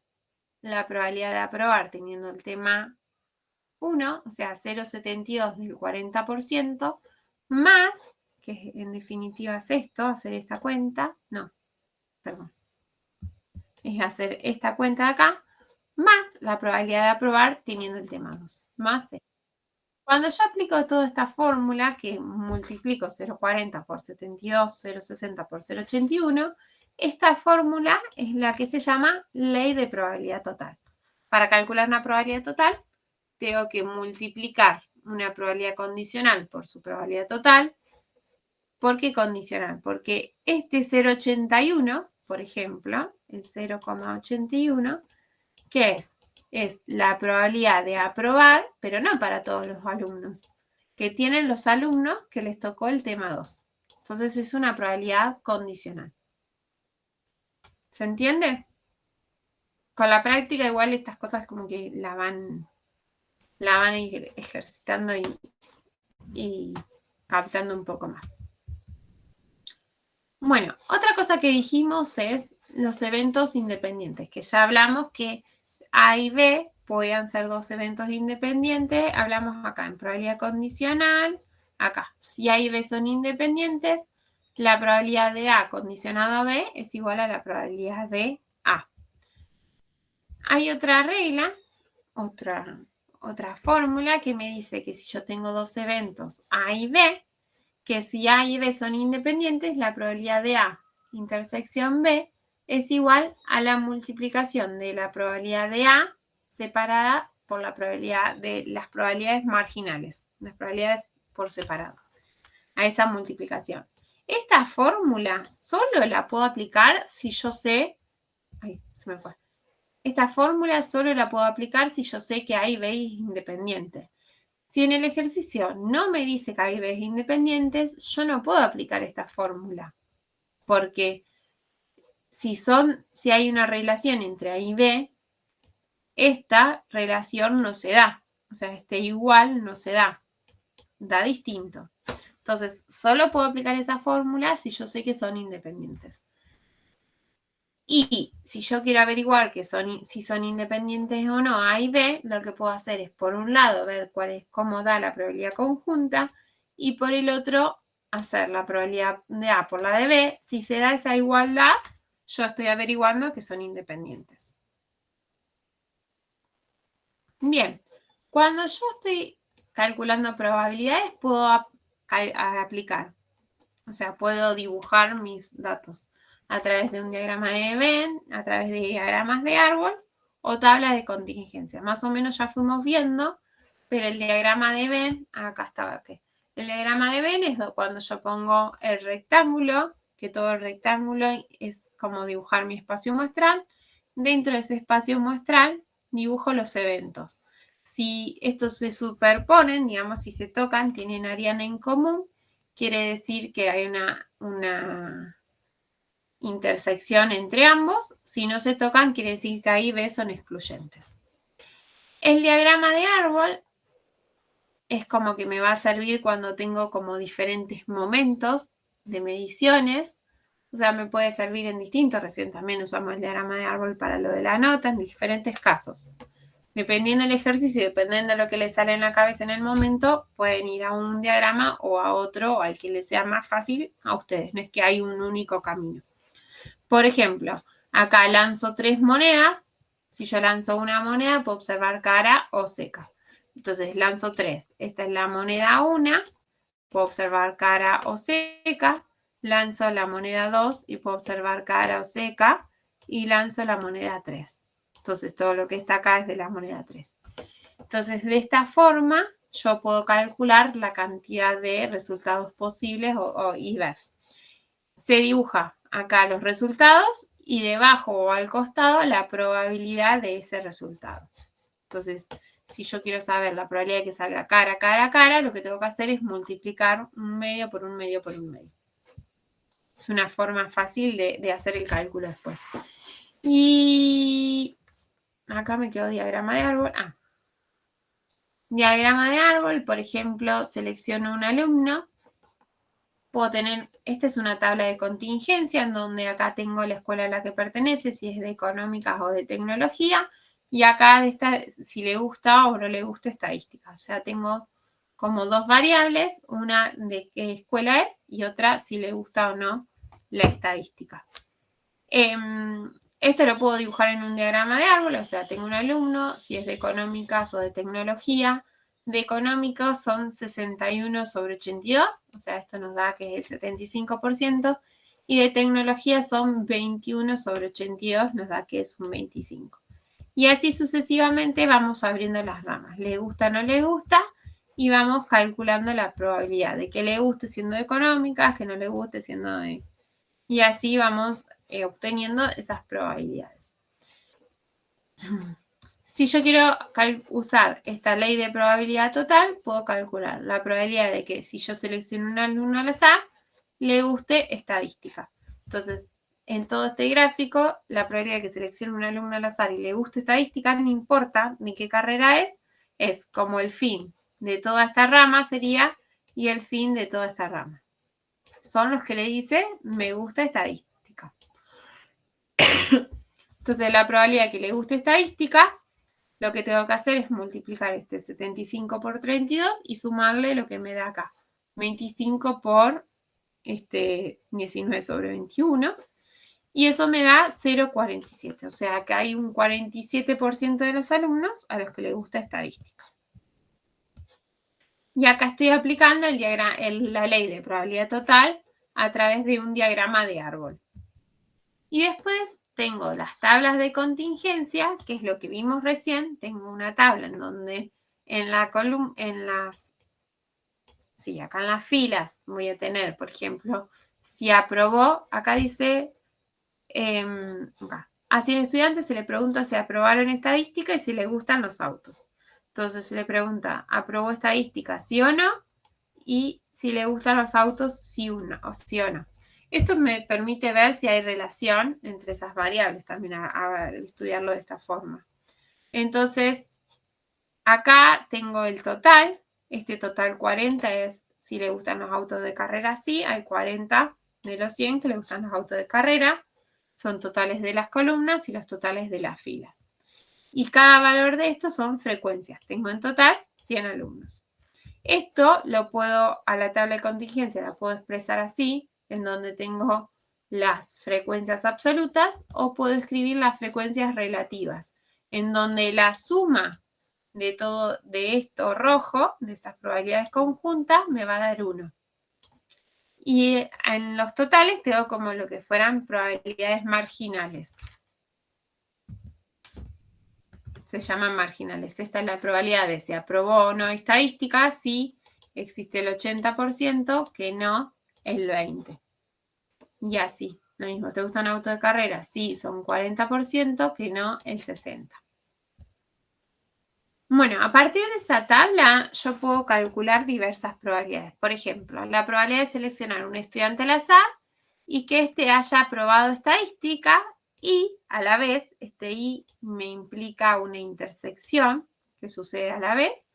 la probabilidad de aprobar teniendo el tema 1, o sea, 0,72 del 40%, más, que en definitiva es esto, hacer esta cuenta, no, perdón, es hacer esta cuenta de acá, más la probabilidad de aprobar teniendo el tema 2, más esto. Cuando yo aplico toda esta fórmula, que multiplico 0,40 por 72, 0,60 por 0,81, esta fórmula es la que se llama ley de probabilidad total. Para calcular una probabilidad total, tengo que multiplicar una probabilidad condicional por su probabilidad total. ¿Por qué condicional? Porque este 0,81, por ejemplo, el 0,81, ¿qué es? Es la probabilidad de aprobar, pero no para todos los alumnos, que tienen los alumnos que les tocó el tema 2. Entonces es una probabilidad condicional. ¿Se entiende? Con la práctica igual estas cosas como que la van a ir ejercitando y captando un poco más. Bueno, otra cosa que dijimos es los eventos independientes, que ya hablamos que A y B podían ser dos eventos independientes. Hablamos acá en probabilidad condicional, acá. Si A y B son independientes, la probabilidad de A condicionado a B es igual a la probabilidad de A. Hay otra regla, otra fórmula que me dice que si yo tengo dos eventos A y B, que si A y B son independientes, la probabilidad de A intersección B es igual a la multiplicación de la probabilidad de A separada por la probabilidad de las probabilidades marginales, las probabilidades por separado, a esa multiplicación. Esta fórmula solo la puedo aplicar si yo sé... Ay, se me fue. Esta fórmula solo la puedo aplicar si yo sé que A y B es independiente. Si en el ejercicio no me dice que A y B es independientes, yo no puedo aplicar esta fórmula. Porque si hay una relación entre A y B, esta relación no se da. O sea, este igual no se da. Da distinto. Entonces, solo puedo aplicar esa fórmula si yo sé que son independientes. Y si yo quiero averiguar si son independientes o no A y B, lo que puedo hacer es, por un lado, ver cómo da la probabilidad conjunta y por el otro, hacer la probabilidad de A por la de B. Si se da esa igualdad, yo estoy averiguando que son independientes. Bien, cuando yo estoy calculando probabilidades, puedo aplicar. O sea, puedo dibujar mis datos a través de un diagrama de Venn, a través de diagramas de árbol o tablas de contingencia. Más o menos ya fuimos viendo, pero el diagrama de Venn, acá estaba. El diagrama de Venn es cuando yo pongo el rectángulo, que todo el rectángulo es como dibujar mi espacio muestral. Dentro de ese espacio muestral dibujo los eventos. Si estos se superponen, digamos, si se tocan, tienen área en común, quiere decir que hay una intersección entre ambos. Si no se tocan, quiere decir que A y B son excluyentes. El diagrama de árbol es como que me va a servir cuando tengo como diferentes momentos de mediciones. O sea, me puede servir en distintos. Recién también usamos el diagrama de árbol para lo de la nota, en diferentes casos. Dependiendo del ejercicio, dependiendo de lo que les sale en la cabeza en el momento, pueden ir a un diagrama o a otro, o al que les sea más fácil a ustedes. No es que hay un único camino. Por ejemplo, acá lanzo 3 monedas. Si yo lanzo una moneda, puedo observar cara o seca. Entonces lanzo 3. Esta es la moneda 1. Puedo observar cara o seca. Lanzo la moneda 2 y puedo observar cara o seca. Y lanzo la moneda 3. Entonces, todo lo que está acá es de la moneda 3. Entonces, de esta forma, yo puedo calcular la cantidad de resultados posibles y ver. Se dibuja acá los resultados y debajo o al costado la probabilidad de ese resultado. Entonces, si yo quiero saber la probabilidad de que salga cara, cara, cara, lo que tengo que hacer es multiplicar un medio por un medio por un medio. Es una forma fácil de hacer el cálculo después. Y acá me quedó diagrama de árbol. Diagrama de árbol, por ejemplo, selecciono un alumno. Puedo tener, esta es una tabla de contingencia en donde acá tengo la escuela a la que pertenece, si es de económicas o de tecnología. Y acá si le gusta o no le gusta estadística. O sea, tengo como 2 variables, una de qué escuela es y otra si le gusta o no la estadística. Esto lo puedo dibujar en un diagrama de árbol, o sea, tengo un alumno, si es de económicas o de tecnología. De económicas son 61 sobre 82, o sea, esto nos da que es el 75%, y de tecnología son 21 sobre 82, nos da que es un 25%. Y así sucesivamente vamos abriendo las ramas, le gusta o no le gusta, y vamos calculando la probabilidad de que le guste siendo de económicas, que no le guste siendo de... Y así vamos obteniendo esas probabilidades. Si yo quiero usar esta ley de probabilidad total, puedo calcular la probabilidad de que si yo selecciono un alumno al azar, le guste estadística. Entonces, en todo este gráfico, la probabilidad de que seleccione un alumno al azar y le guste estadística, no importa ni qué carrera es como el fin de toda esta rama sería y el fin de toda esta rama. Son los que le dice me gusta estadística. Entonces, la probabilidad de que le guste estadística, lo que tengo que hacer es multiplicar este 75 por 32 y sumarle lo que me da acá. 25 por 19 sobre 21. Y eso me da 0,47. O sea que hay un 47% de los alumnos a los que les gusta estadística. Y acá estoy aplicando la ley de probabilidad total a través de un diagrama de árbol. Y después tengo las tablas de contingencia, que es lo que vimos recién. Tengo una tabla en donde acá en las filas voy a tener, por ejemplo, si aprobó, acá dice, así al estudiante se le pregunta si aprobaron estadística y si le gustan los autos. Entonces se le pregunta, ¿aprobó estadística, sí o no? Y si le gustan los autos, sí o no. Esto me permite ver si hay relación entre esas variables también a estudiarlo de esta forma. Entonces, acá tengo el total. Este total 40 es si le gustan los autos de carrera, sí. Hay 40 de los 100 que le gustan los autos de carrera. Son totales de las columnas y los totales de las filas. Y cada valor de estos son frecuencias. Tengo en total 100 alumnos. Esto lo puedo, a la tabla de contingencia la puedo expresar así, en donde tengo las frecuencias absolutas, o puedo escribir las frecuencias relativas, en donde la suma de todo de esto rojo, de estas probabilidades conjuntas, me va a dar 1. Y en los totales tengo como lo que fueran probabilidades marginales. Se llaman marginales. Esta es la probabilidad de si aprobó o no estadística, si existe el 80%, que no el 20%. Y así, lo mismo, ¿te gusta un auto de carrera? Sí, son 40%, que no el 60%. Bueno, a partir de esta tabla yo puedo calcular diversas probabilidades. Por ejemplo, la probabilidad de seleccionar un estudiante al azar y que éste haya aprobado estadística. Y a la vez, este I me implica una intersección que sucede a la vez,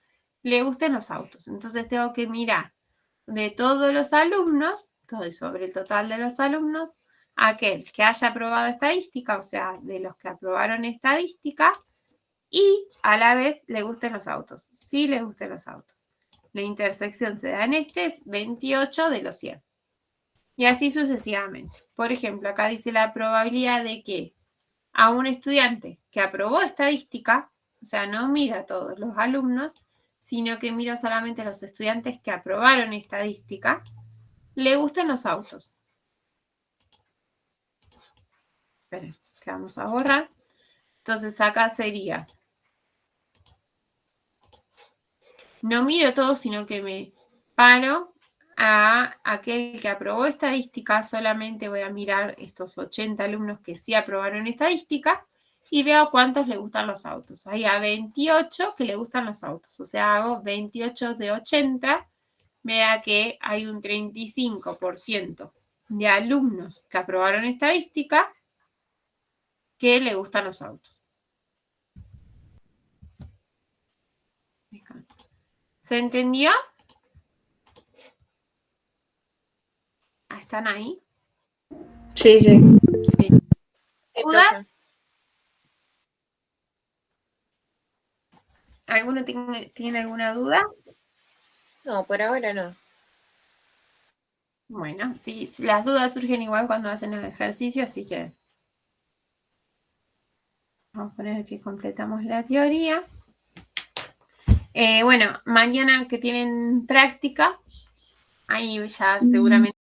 le gusten los autos. Entonces tengo que mirar de todos los alumnos, todo sobre el total de los alumnos, aquel que haya aprobado estadística, o sea, de los que aprobaron estadística, y a la vez le gusten los autos. Sí le gusten los autos. La intersección se da en es 28 de los 100. Y así sucesivamente. Por ejemplo, acá dice la probabilidad de que a un estudiante que aprobó estadística, o sea, no mira a todos los alumnos, sino que mira solamente a los estudiantes que aprobaron estadística, le gustan los autos. Esperen, que vamos a borrar. Entonces acá sería, no miro a todos, sino que me paro a aquel que aprobó estadística, solamente voy a mirar estos 80 alumnos que sí aprobaron estadística y veo cuántos le gustan los autos. Hay a 28 que le gustan los autos, o sea, hago 28 de 80, vea que hay un 35% de alumnos que aprobaron estadística que le gustan los autos. ¿Se entendió? ¿Están ahí? Sí. ¿Dudas? ¿Alguno tiene alguna duda? No, por ahora no. Bueno, sí, las dudas surgen igual cuando hacen el ejercicio, así que vamos a poner que completamos la teoría. Bueno, mañana que tienen práctica, ahí ya seguramente